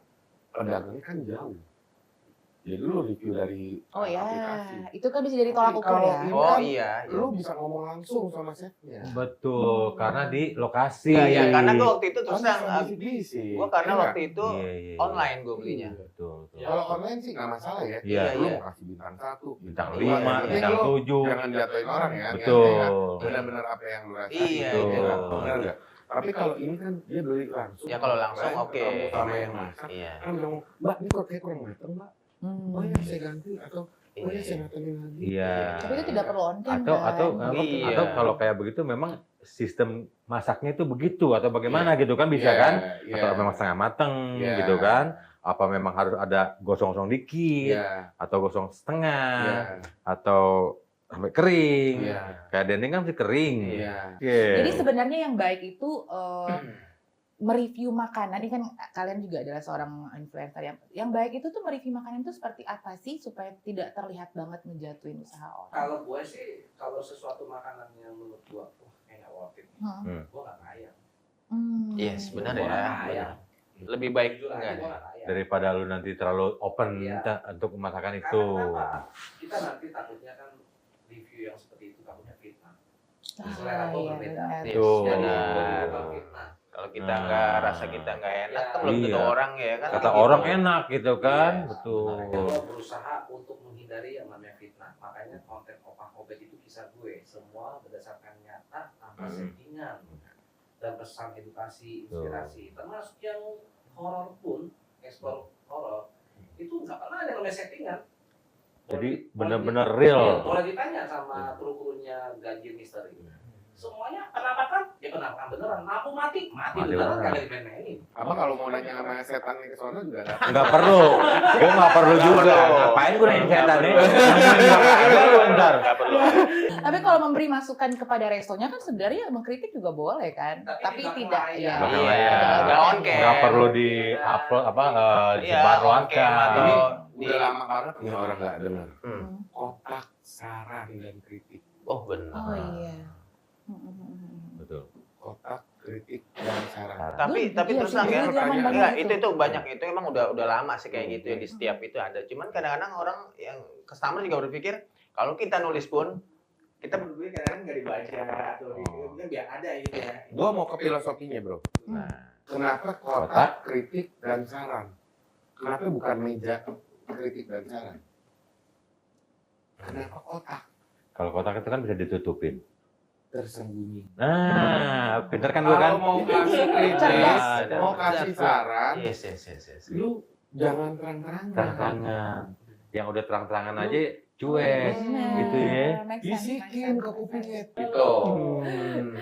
Speaker 5: pedagangnya kan jauh. Jadi lu review dari aplikasi.
Speaker 1: Itu kan bisa jadi tolak ukur ya.
Speaker 3: Iya.
Speaker 5: Lu bisa ngomong langsung sama chefnya.
Speaker 4: Betul, karena di lokasi.
Speaker 3: Ya, karena gue waktu itu terus
Speaker 5: gue
Speaker 3: karena waktu itu online gue belinya.
Speaker 4: Betul.
Speaker 5: Kalau online sih nggak masalah ya.
Speaker 4: Iya.
Speaker 5: Lu mau kasih bintang 1,
Speaker 4: Bintang 5, bintang 7.
Speaker 5: Jangan jatuhin orang ya.
Speaker 4: Betul.
Speaker 5: Benar-benar apa yang lu rasain.
Speaker 3: Iya.
Speaker 5: Benar nggak? Tapi kalau ini kan dia beli langsung.
Speaker 3: Ya kalau langsung oke.
Speaker 5: Sama yang masak.
Speaker 3: Iya.
Speaker 5: Kan bilang, Mbak ini kok kayak kurang mateng Mbak. Oh ya saya ganti atau oh ya saya matengin lagi.
Speaker 4: Iya.
Speaker 1: Tapi itu tidak perlu on cam
Speaker 4: Atau kalau kayak begitu memang sistem masaknya itu begitu atau bagaimana gitu kan bisa kan? Atau memang setengah mateng gitu kan? Apa memang harus ada gosong-gosong dikit atau gosong setengah atau sampai kering. Kayak dendeng kan masih kering.
Speaker 1: Jadi sebenarnya yang baik itu mereview makanan. Ini kan kalian juga adalah seorang influencer yang baik itu tuh mereview makanan itu seperti apa sih supaya tidak terlihat banget ngejatuhin usaha orang.
Speaker 2: Kalau gue sih kalau sesuatu makanan yang menurut gue nggak worth it, gue nggak kaya.
Speaker 3: Iya sebenarnya. Lebih baik enggak
Speaker 4: daripada lu nanti terlalu open untuk masakan itu.
Speaker 2: Kita nanti takutnya kan review yang seperti itu takutnya fitnah. Selera gue berbeda.
Speaker 4: Tuh.
Speaker 2: Fitnah.
Speaker 3: Kalau kita nggak rasa kita nggak enak, kan belum tentu orang ya kan.
Speaker 4: Kata orang enak gitu kan, betul.
Speaker 2: Gue berusaha untuk menghindari yang namanya fitnah. Makanya konten Opah Obet itu kisah gue, semua berdasarkan nyata tanpa settingan dan pesan edukasi, inspirasi. Termasuk yang horor pun, ekspor horor itu nggak pernah ada namanya settingan.
Speaker 4: Jadi benar-benar real.
Speaker 2: Kalau ditanya sama kru-krunya Ganjil Misteri, semuanya penampakan, ya penampakan beneran. Lampu mati beneran, kagak dimain-mainin.
Speaker 5: Apa kalau mau nanya sama setan ke sono juga
Speaker 4: nggak perlu. Gue nggak perlu juga. Ngapain gue nanya setan nih?
Speaker 3: Nggak perlu.
Speaker 1: Tapi kalau memberi masukan kepada restonya kan sebenarnya mengkritik juga boleh kan. Tapi tidak ya.
Speaker 3: Nggak on cam.
Speaker 4: Nggak perlu di upload disebarluaskan.
Speaker 5: Udah lama banget ya orang nggak dengar. Kotak saran dan kritik.
Speaker 3: Oh benar.
Speaker 1: Oh iya.
Speaker 4: Betul.
Speaker 5: Kotak kritik dan saran.
Speaker 3: Tapi terus terang ya, itu banyak itu emang udah lama sih kayak gitu ya, di setiap itu ada. Cuman kadang-kadang orang yang customer juga berpikir kalau kita nulis pun kita berdua kadang-kadang nggak dibaca atau biar ada gitu ya.
Speaker 5: Gua mau ke filosofinya bro. Kenapa kotak kritik dan saran? Kenapa bukan meja kritik dan saran? Kenapa kotak?
Speaker 4: Kalau kotak itu kan bisa ditutupin.
Speaker 5: Tersembunyi.
Speaker 4: Nah, pinter kan gue kan?
Speaker 5: Kalau mau kasih kritik, mau kasih saran,
Speaker 3: Yes.
Speaker 5: lu jangan terang-terangan.
Speaker 4: Terang-terangan. Yang udah terang-terangan aja cuek, gitu ya.
Speaker 5: Bisikin ke kupingnya. Gitu.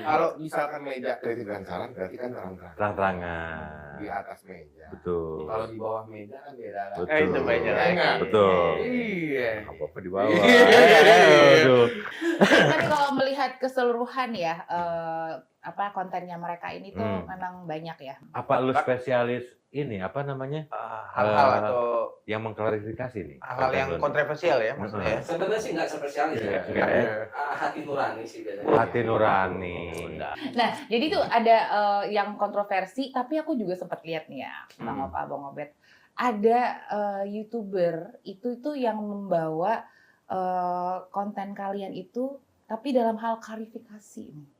Speaker 5: Kalau misalkan meja kritik dan saran, berarti kan terang-terangan.
Speaker 4: Terang-terangan.
Speaker 5: Di atas meja.
Speaker 4: Betul.
Speaker 5: Kalau di bawah meja kan beda.
Speaker 4: Betul.
Speaker 3: Itu meja lagi.
Speaker 4: Betul.
Speaker 5: Iya.
Speaker 4: Apa di bawah?
Speaker 5: Iya.
Speaker 1: Tapi kalau melihat keseluruhan ya, kontennya mereka ini tuh memang banyak ya.
Speaker 4: Apa lu spesialis ini, apa namanya?
Speaker 3: Hal-hal atau
Speaker 4: yang mengklarifikasi nih?
Speaker 3: hal-hal yang kontroversial ya maksudnya.
Speaker 2: Sebenarnya sih nggak spesialis ya. Hati nurani sih biasanya.
Speaker 4: Hati nurani.
Speaker 1: Nah, jadi tuh ada yang kontroversi, tapi aku juga sempat lihat nih ya, Bang Obet. Ada YouTuber itu yang membawa konten kalian itu, tapi dalam hal klarifikasi nih.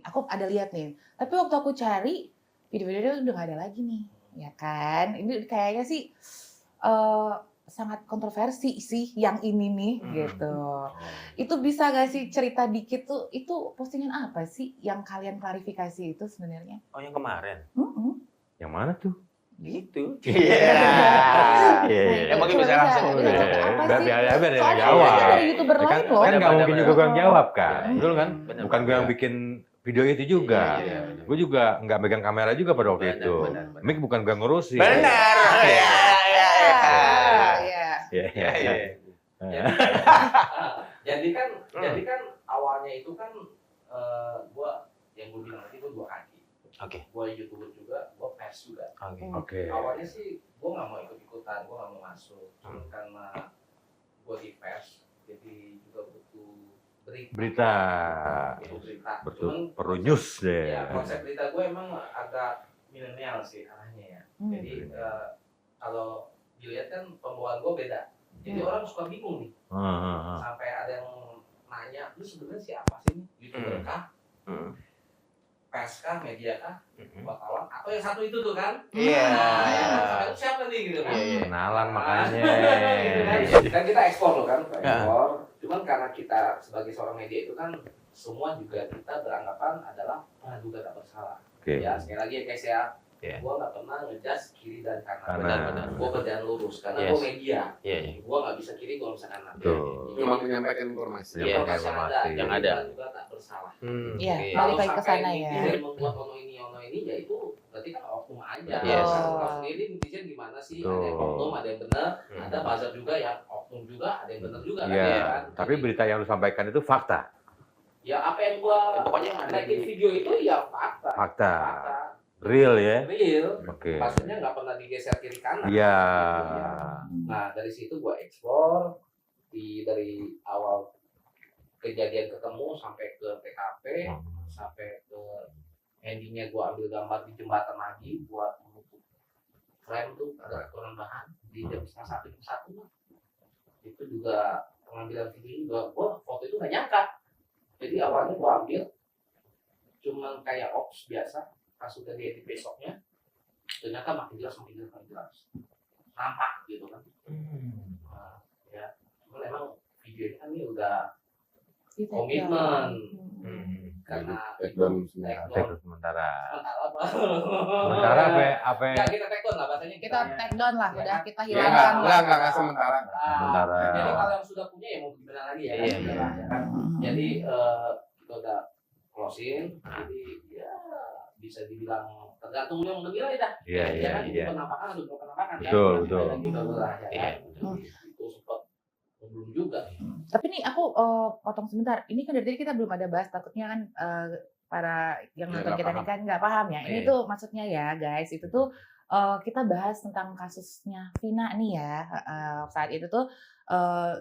Speaker 1: Aku ada lihat nih, tapi waktu aku cari video-video udah nggak ada lagi nih, ya kan? Ini kayaknya sih sangat kontroversi sih yang ini nih, gitu. Itu bisa nggak sih cerita dikit tuh, itu postingan apa sih yang kalian klarifikasi itu sebenarnya?
Speaker 3: Oh yang kemarin.
Speaker 4: Yang mana tuh?
Speaker 3: Gitu.
Speaker 4: Iya.
Speaker 3: Mungkin bisa langsung.
Speaker 4: Biar
Speaker 1: Soalnya
Speaker 4: jawab.
Speaker 1: dari YouTuber lain loh.
Speaker 4: Kan nggak mungkin juga gue yang jawab kan, betul kan?
Speaker 3: Bener,
Speaker 4: Bukan gue yang bikin video itu juga.
Speaker 3: Iya.
Speaker 4: Gue juga nggak megang kamera juga pada waktu itu. Mik bukan gue ngurusin.
Speaker 3: Benar.
Speaker 1: Iya.
Speaker 2: Jadi kan awalnya itu kan gua yang gue bilang tadi gua 2 kaki.
Speaker 3: Oke.
Speaker 2: Gua YouTuber juga, gua pers juga.
Speaker 4: Oke.
Speaker 2: Awalnya sih gua nggak mau ikut-ikutan, gua nggak mau masuk. Karena gua di pers, jadi juga butuh berita. Betul.
Speaker 4: Perlu news deh.
Speaker 2: Ya, konsep berita gue emang agak milenial sih arahnya ya. Jadi kalau dilihat kan pembawaan gue beda. Jadi orang suka bingung nih. Sampai ada yang nanya, lu sebenarnya siapa sih nih? YouTuber kah? Pers kah? Media kah? Wartawan? Atau yang satu itu tuh kan?
Speaker 3: Iya.
Speaker 2: Itu siapa nih gitu kan?
Speaker 4: Kenalan makanya.
Speaker 2: Dan kita ekspor loh kan, ekspor. Cuman karena kita sebagai seorang media itu kan semua juga kita beranggapan adalah praduga tak bersalah. Ya sekali lagi ya guys ya. Gue nggak pernah ngejudge kiri dan kanan.
Speaker 3: Benar.
Speaker 2: Gue berjalan lurus karena gue media. Gue nggak bisa kiri, gue nggak bisa kanan.
Speaker 5: Cuma menyampaikan informasi.
Speaker 2: Informasi
Speaker 3: yang ada.
Speaker 2: Juga tak bersalah.
Speaker 1: Iya, balik lagi ke sana ya.
Speaker 2: Netizen membuat ono ini, ya itu berarti kan oknum aja. Kalau sendiri netizen gimana sih? Ada yang oknum, ada yang benar, ada buzzer juga yang oknum juga, ada yang benar juga.
Speaker 4: Iya. Tapi berita yang lu sampaikan itu fakta.
Speaker 2: Ya apa yang gua pokoknya naikin video itu ya fakta.
Speaker 4: Fakta. Real ya?
Speaker 2: Real.
Speaker 4: Oke.
Speaker 2: Maksudnya nggak pernah digeser kiri kanan.
Speaker 4: Iya.
Speaker 2: Nah dari situ gua eksplor dari awal kejadian ketemu sampai ke TKP, sampai ke endingnya gua ambil gambar di jembatan lagi buat menutup frame tuh ada kekurangan bahan di jam 1:30 itu juga pengambilan video juga gua foto itu nggak nyangka. Jadi awalnya gua ambil cuman kayak ops biasa pas udah diedit besoknya ternyata makin jelas nampak gitu kan. Nah, ya cuman emang video ini kan ini udah komitmen karena
Speaker 4: takedown sementara apa
Speaker 2: ya kita takedown lah bahasanya
Speaker 1: kita takedown lah, udah kita
Speaker 5: Ya,
Speaker 1: hilangkan
Speaker 5: enggak sementara.
Speaker 2: jadi kalau yang sudah punya ya mau gimana lagi ya kan? Jadi kita udah closing, jadi ya bisa dibilang tergantung yang menilai dah. Iya. Penampakan atau penampakan
Speaker 4: betul.
Speaker 2: Itu sempat belum juga.
Speaker 1: Tapi nih aku potong sebentar. Ini kan dari tadi kita belum ada bahas, takutnya kan para yang nonton kita ini kan nggak paham ya. Ini tuh maksudnya ya guys, itu tuh kita bahas tentang kasusnya Vina nih ya. Saat itu tuh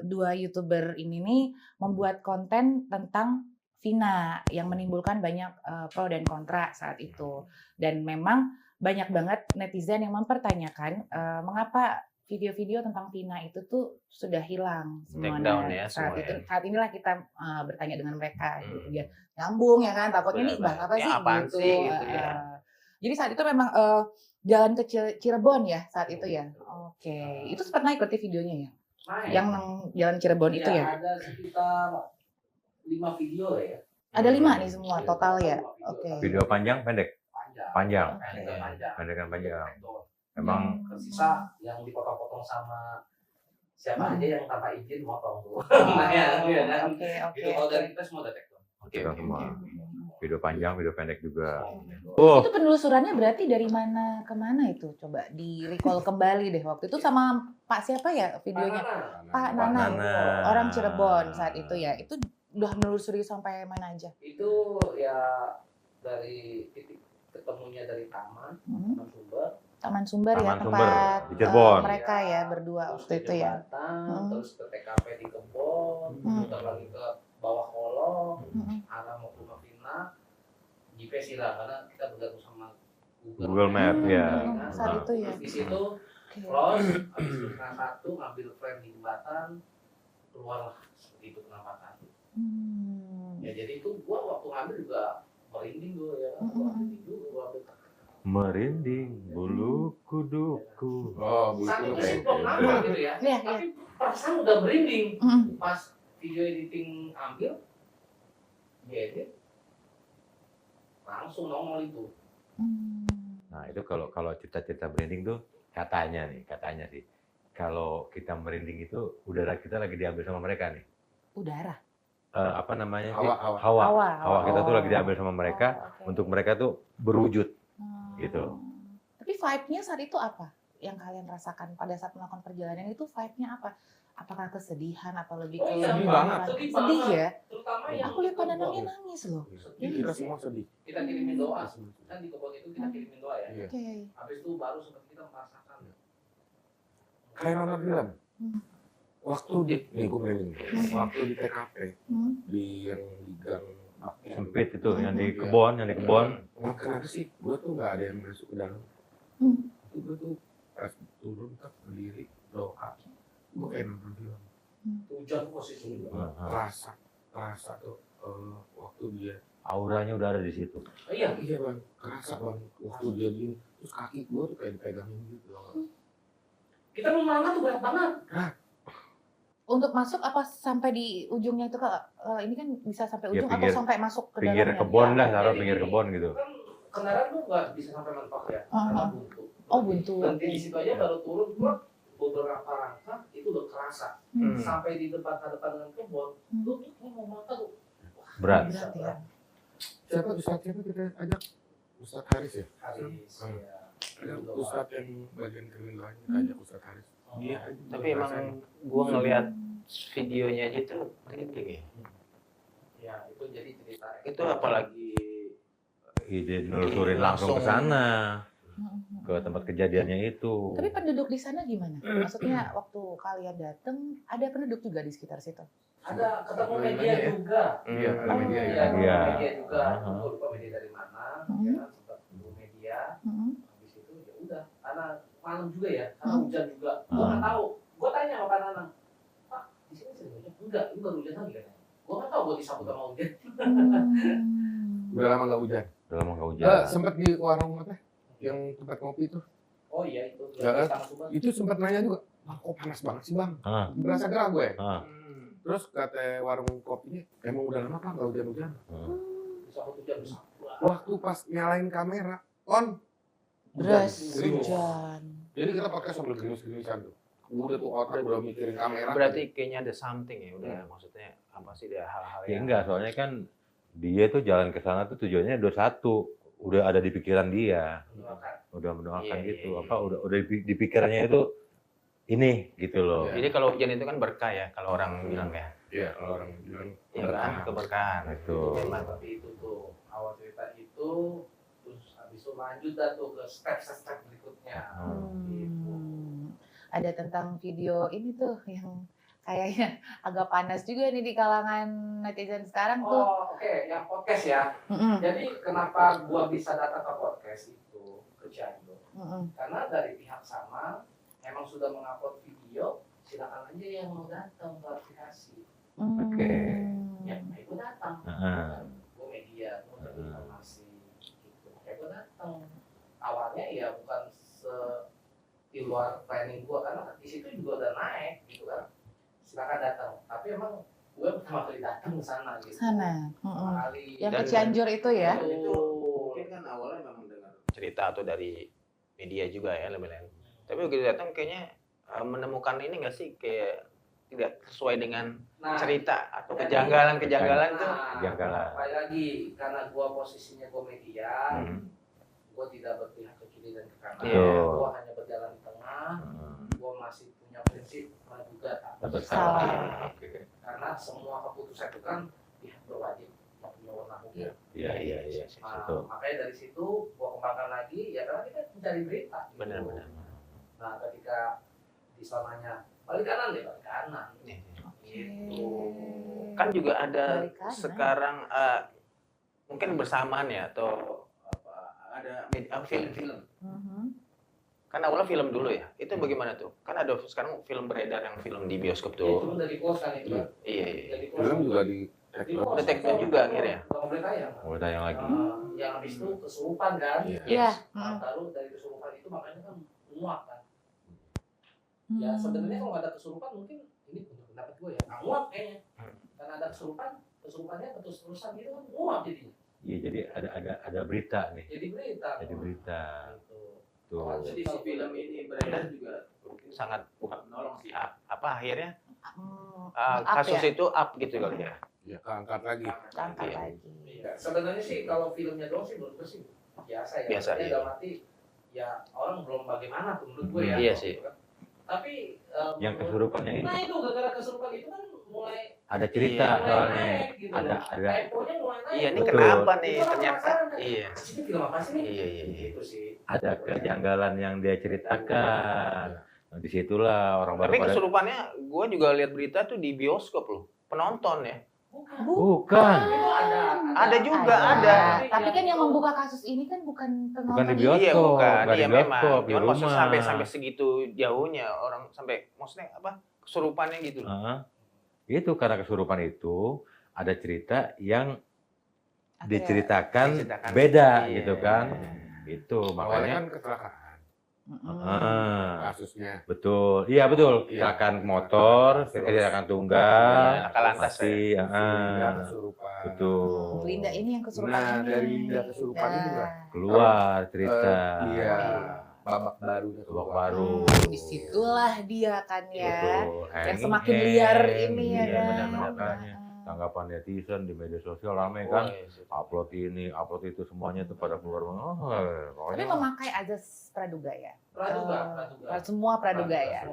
Speaker 1: dua YouTuber ini nih membuat konten tentang Vina yang menimbulkan banyak pro dan kontra saat itu. Dan memang banyak banget netizen yang mempertanyakan mengapa video-video tentang Vina itu tuh sudah hilang semuanya. Saat inilah kita bertanya dengan mereka gitu ya. Nyambung ya kan, takutnya nih bang apa sih gitu. Jadi saat itu memang jalan ke Cirebon ya saat itu ya. Oke. Itu sempat naik berarti videonya ya. Yang jalan Cirebon itu ya.
Speaker 2: Ada sekitar 5 video ya.
Speaker 1: Ada 5 nih semua total ya. Oke.
Speaker 4: Video panjang pendek. Panjang. Emang
Speaker 2: tersisa yang dipotong-potong sama siapa aja yang tanpa izin motong tuh.
Speaker 1: Oke.
Speaker 2: Itu kalau dari kita semua detektor.
Speaker 4: Semua. Video panjang, video pendek juga.
Speaker 1: Itu penelusurannya berarti dari mana ke mana itu? Coba di recall kembali deh waktu itu sama Pak siapa ya videonya? Pak Nana. Orang Cirebon saat itu ya. Itu udah menelusuri sampai mana aja?
Speaker 2: Itu ya dari titik ketemunya dari Taman Sumber ya, tempat
Speaker 4: di Cirebon.
Speaker 1: Mereka ya berdua waktu itu ya.
Speaker 2: Terus ke TKP di Kebon, muter lagi ke bawah kolong, arah mau ke rumah Vina, GPS lah karena kita bergantung sama
Speaker 4: Google Map ya.
Speaker 1: Saat itu ya.
Speaker 2: Terus di situ cross, habis itu satu ngambil frame di jembatan, keluarlah seperti itu penampakan. Ya jadi itu gua waktu ngambil juga merinding gua ya,
Speaker 4: merinding bulu kuduku.
Speaker 2: Saat itu sih belum nama gitu ya, tapi perasaan udah merinding. Pas video editing ambil, diedit, langsung nongol itu.
Speaker 4: Nah itu kalau cerita-cerita merinding tuh katanya sih, kalau kita merinding itu udara kita lagi diambil sama mereka nih.
Speaker 1: Udara?
Speaker 4: Apa namanya?
Speaker 1: Hawa
Speaker 4: kita tuh lagi diambil sama mereka untuk mereka tuh berwujud. Gitu.
Speaker 1: Tapi vibe-nya saat itu apa yang kalian rasakan pada saat melakukan perjalanan itu? Vibe-nya apa? Apakah kesedihan atau lebih ke sedih ya?
Speaker 2: Terutama yang
Speaker 1: aku lihat pandangannya nangis loh.
Speaker 5: Kita semua sedih.
Speaker 2: Kita kirimin doa. Kan di Kebon itu kita kirimin doa ya.
Speaker 1: Oke.
Speaker 2: Habis itu baru sempat kita merasakan.
Speaker 5: Kayak nonton film. Waktu waktu di TKP di yang di gang
Speaker 4: sempit itu yang di kebon.
Speaker 5: Kenapa sih gue tuh nggak ada yang masuk ke dalam? Gue tuh pas turun tak berdiri doa, gue kayak nonton film.
Speaker 2: Hujan posisi
Speaker 5: Rasa tuh waktu dia
Speaker 4: auranya udah ada di situ.
Speaker 2: Iya
Speaker 5: bang, kerasa bang waktu dia gini, terus kaki gue tuh kayak dipegangin gitu.
Speaker 2: Kita mau melangkah tuh berat banget.
Speaker 1: Untuk masuk apa sampai di ujungnya itu ini kan bisa sampai ujung atau sampai masuk ke
Speaker 4: pinggir
Speaker 1: dalamnya?
Speaker 4: Kebon lah, taruh pinggir kebon gitu.
Speaker 2: Kan kendaraan tuh nggak bisa sampai mentok ya, karena buntu.
Speaker 1: Buntu.
Speaker 2: Dan di situ aja baru turun beberapa langkah itu udah kerasa. Sampai di depan dengan kebon, lu tuh mau mata tuh.
Speaker 4: Berat
Speaker 1: ya.
Speaker 5: Siapa kita ajak? Ustadz Haris ya?
Speaker 2: Haris.
Speaker 5: Ustadz yang bagian kriminalnya ajak Ustadz Haris.
Speaker 3: Iya, tapi emang gua ngelihat videonya aja tuh merinding ya.
Speaker 2: Ya, itu jadi cerita.
Speaker 3: Itu apalagi
Speaker 4: ide nelusurin langsung ke sana, ke tempat kejadiannya itu.
Speaker 1: Tapi penduduk di sana gimana? Maksudnya waktu kalian datang ada penduduk juga di sekitar situ?
Speaker 2: Ada, ketemu media juga.
Speaker 5: Iya,
Speaker 2: media juga. Aku lupa media dari mana. Ya kan sempat ketemu media. Habis itu ya udah, karena malam juga ya, karena hujan juga. Gua nggak tahu. Gua tanya sama Pak Nanang, Pak, di sini sering hujan? Enggak, ini baru hujan lagi katanya. Gua nggak tahu gua disambut sama hujan.
Speaker 5: Udah lama nggak hujan?
Speaker 4: Udah lama nggak hujan.
Speaker 5: Sempat di warung apa? Yang tempat kopi itu.
Speaker 2: Oh iya itu.
Speaker 5: Itu sempat nanya juga. Kok panas banget sih bang? Berasa gerah gue. Terus kata warung kopinya, emang udah lama Pak nggak hujan-hujan. Waktu pas nyalain kamera,
Speaker 1: Deras hujan.
Speaker 5: Jadi kita pakai sambil gerimis-gerimisan tuh. Udah tuh otak udah mikirin kamera.
Speaker 3: Berarti kayaknya ada something ya, udah maksudnya apa sih dia hal-hal
Speaker 4: Ya enggak, soalnya kan dia tuh jalan ke sana tuh tujuannya udah satu, udah ada di pikiran dia. Udah mendoakan gitu. Apa udah di pikirannya itu ini gitu loh.
Speaker 3: Jadi kalau hujan itu kan berkah ya, kalau orang bilang ya.
Speaker 5: Iya, kalau orang bilang
Speaker 3: keberkahan.
Speaker 4: Itu.
Speaker 2: Tapi itu tuh awal cerita itu terus habis itu lanjut dah tuh ke step berikutnya. Gitu.
Speaker 1: Ada tentang video ini tuh yang kayaknya agak panas juga nih di kalangan netizen sekarang tuh.
Speaker 2: Oh, oke, yang podcast ya. Jadi kenapa gua bisa datang ke podcast itu ke Cianjur? Karena dari pihak sama emang sudah mengupload video, silakan aja yang mau datang klarifikasi.
Speaker 4: Oke.
Speaker 2: Ya, aku datang. Gua media, gua dapat informasi gitu. Gua datang. Awalnya ya bukan di luar planning gua karena di situ juga udah naik gitu kan. Silakan datang. Tapi emang gue pertama kali datang ke sana gitu.
Speaker 1: Yang ke Cianjur itu ya.
Speaker 3: Itu mungkin kan awalnya memang dengar cerita atau dari media juga ya lebih lain. Tapi begitu datang kayaknya menemukan ini nggak sih kayak tidak sesuai dengan cerita atau kejanggalan-kejanggalan tuh.
Speaker 4: Kejanggalan.
Speaker 2: Apalagi karena gua posisinya komedian, gua tidak berpihak ke kiri dan ke kanan. Gua hanya berjalan di tengah. Gua masih punya prinsip praduga tak bersalah. Karena semua keputusan itu kan pihak berwajib yang punya wewenang hukum.
Speaker 4: Iya.
Speaker 2: Makanya dari situ gua kembangkan lagi ya karena kita mencari berita. Gitu.
Speaker 3: Benar.
Speaker 2: Nah ketika di sananya balik kanan deh, balik kanan. Gitu.
Speaker 3: Kan juga ada sekarang mungkin bersamaan ya atau ada film. Kan awalnya film dulu ya. Itu bagaimana tuh? Kan ada sekarang film beredar yang film di bioskop tuh.
Speaker 2: Itu dari kos kan itu.
Speaker 3: Iya.
Speaker 5: Film juga di
Speaker 3: Udah take down juga akhirnya.
Speaker 2: Boleh tayang.
Speaker 4: Boleh tayang lagi.
Speaker 2: Yang habis itu kesurupan kan.
Speaker 1: Iya.
Speaker 2: Lalu dari kesurupan itu makanya kan muak kan. Ya sebenarnya kalau nggak ada kesurupan mungkin ini benar pendapat gue ya. Nggak muak kayaknya. Karena ada kesurupannya terus-terusan gitu kan muak jadinya.
Speaker 4: Iya, jadi ada berita nih.
Speaker 2: Jadi berita.
Speaker 4: Tuh.
Speaker 3: Jadi si film ini beredar juga sangat menolong sih. Apa akhirnya kasus itu up gitu kali ya.
Speaker 5: Ya, keangkat lagi.
Speaker 2: Ya, sebenarnya sih kalau filmnya doang sih menurut gue sih biasa ya.
Speaker 3: Biasa ya.
Speaker 2: Dalam arti ya orang belum bagaimana tuh menurut gue ya.
Speaker 3: Iya sih.
Speaker 2: Tapi
Speaker 4: yang kesurupannya ini.
Speaker 2: Nah itu gara-gara kesurupan itu kan mulai
Speaker 4: ada cerita soalnya.
Speaker 2: Gitu.
Speaker 4: Ada.
Speaker 3: Iya, ini kenapa nih ternyata? Iya.
Speaker 2: Ini film apa sih nih?
Speaker 3: Iya.
Speaker 2: Itu sih.
Speaker 4: Ada kejanggalan yang dia ceritakan. Nah, disitulah orang baru.
Speaker 3: Tapi kesurupannya, gue juga lihat berita tuh di bioskop loh, penonton ya.
Speaker 4: Bukan.
Speaker 3: Ada juga, ada.
Speaker 1: Tapi kan yang membuka kasus ini kan bukan penonton.
Speaker 4: Bukan di bioskop.
Speaker 3: Iya, bukan.
Speaker 4: Di
Speaker 3: Iya
Speaker 4: bioskop,
Speaker 3: memang.
Speaker 4: di
Speaker 3: Cuman maksudnya
Speaker 4: rumah.
Speaker 3: sampai segitu jauhnya orang sampai maksudnya apa? Kesurupannya gitu loh.
Speaker 4: Itu karena kesurupan itu ada cerita yang diceritakan beda gitu kan. Itu makanya
Speaker 5: kan kecelakaan. Kasusnya.
Speaker 4: Betul. Iya betul. Kecelakaan motor, kecelakaan tunggal,
Speaker 3: laka lantas
Speaker 4: ya.
Speaker 5: Kesurupan.
Speaker 4: Betul.
Speaker 1: Linda ini yang kesurupan
Speaker 5: Nah,
Speaker 1: ini.
Speaker 5: dari Linda kesurupan itu juga
Speaker 4: Keluar cerita.
Speaker 5: Iya. Babak baru.
Speaker 1: Disitulah dia kan ya.
Speaker 4: Betul.
Speaker 1: Yang semakin liar ini ya
Speaker 4: Iya,
Speaker 1: kan.
Speaker 4: benar-benar. Tanggapan netizen di media sosial ramai kan. Upload ini, upload itu semuanya tuh pada keluar.
Speaker 1: Tapi memakai azas praduga ya.
Speaker 2: Praduga.
Speaker 1: Semua praduga ya.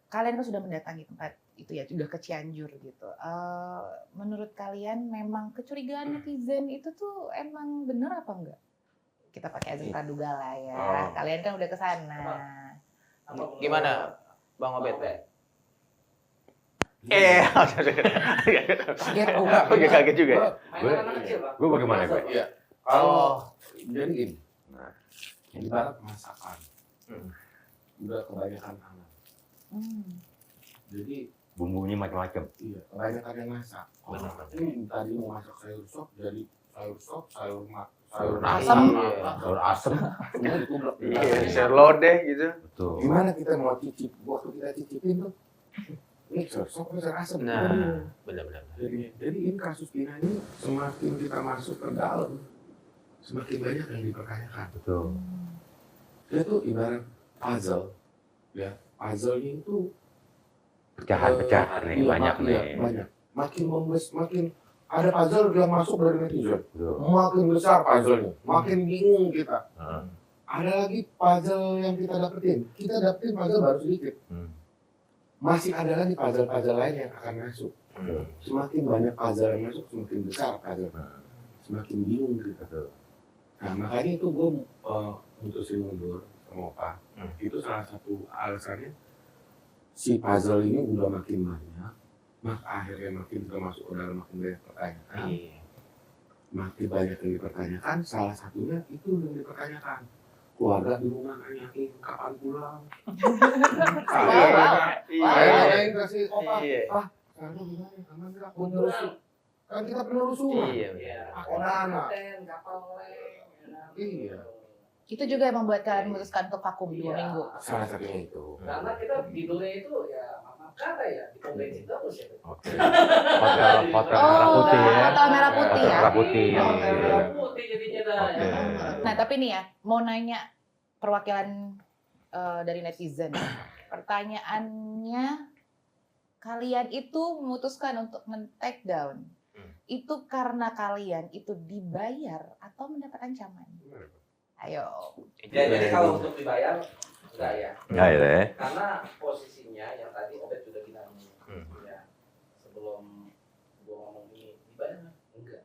Speaker 1: Kalian kan sudah mendatangi tempat itu ya, sudah ke Cianjur gitu. Menurut kalian memang kecurigaan netizen itu tuh emang benar apa enggak? Kita pakai azas praduga lah ya. Kalian kan udah ke sana.
Speaker 3: Gimana, Bang Obed? Kaget juga.
Speaker 4: Gue bagaimana gue?
Speaker 5: Iya. Kalau jadi gini, ibarat masakan, udah kebanyakan alam. Jadi
Speaker 4: bumbunya macam-macam.
Speaker 5: iya, kebanyakan yang masak. Ini tadi mau masak sayur sop, jadi sayur sop, sayur
Speaker 1: asam,
Speaker 4: sayur asem.
Speaker 5: semua dikublek.
Speaker 3: Sayur lodeh gitu.
Speaker 4: Betul.
Speaker 5: Gimana kita mau cicip, waktu kita cicipin tuh, ini sayur sop, sayur asem.
Speaker 3: Nah, benar-benar.
Speaker 5: Jadi ini kasus Vina ini semakin kita masuk ke dalam, semakin banyak yang dipertanyakan.
Speaker 4: Betul.
Speaker 5: Dia tuh ibarat puzzle, ya. Puzzle-nya itu
Speaker 4: Pecahan-pecahan nih,
Speaker 5: iya,
Speaker 4: banyak nih.
Speaker 5: Banyak. Makin ada puzzle dia masuk dari netizen.
Speaker 4: Betul.
Speaker 5: Makin besar puzzle-nya, makin bingung kita.
Speaker 4: Hmm.
Speaker 5: Ada lagi puzzle yang kita dapetin. Kita dapetin puzzle baru sedikit. Masih ada lagi puzzle-puzzle lain yang akan masuk. Semakin banyak puzzle yang masuk, semakin besar puzzle. Semakin bingung kita. Nah, makanya itu gue mutusin mundur sama Opa. Itu salah satu alasannya. Si puzzle ini udah makin banyak, akhirnya makin kita masuk ke dalam makin banyak pertanyaan. Makin banyak yang dipertanyakan, salah satunya itu yang dipertanyakan. Keluarga di rumah nanyain kapan pulang. Saya nanyain kasih Opa, sekarang gimana? Aman nggak? Penerus, kan kita penerus rumah.
Speaker 3: Iya.
Speaker 5: Anak-anak. Iya.
Speaker 1: Itu juga yang membuat kalian memutuskan untuk vakum 2 minggu.
Speaker 5: Salah satunya itu.
Speaker 2: Karena kita tidurnya itu ya makara ya di pom bensin terus ya.
Speaker 4: Oke. Hotel merah putih ya.
Speaker 1: Hotel merah putih ya.
Speaker 4: Merah putih.
Speaker 2: Hotel merah putih jadinya dah.
Speaker 4: Oke.
Speaker 1: Nah tapi nih ya, mau nanya perwakilan dari netizen. Pertanyaannya, kalian itu memutuskan untuk men-take down. Itu karena kalian itu dibayar atau mendapat ancaman? Ayo.
Speaker 2: Jadi kalau untuk dibayar enggak ya?
Speaker 4: Enggak ya.
Speaker 2: Karena posisinya yang tadi Obed juga bilang ya, sebelum gua ngomong ini dibayar enggak.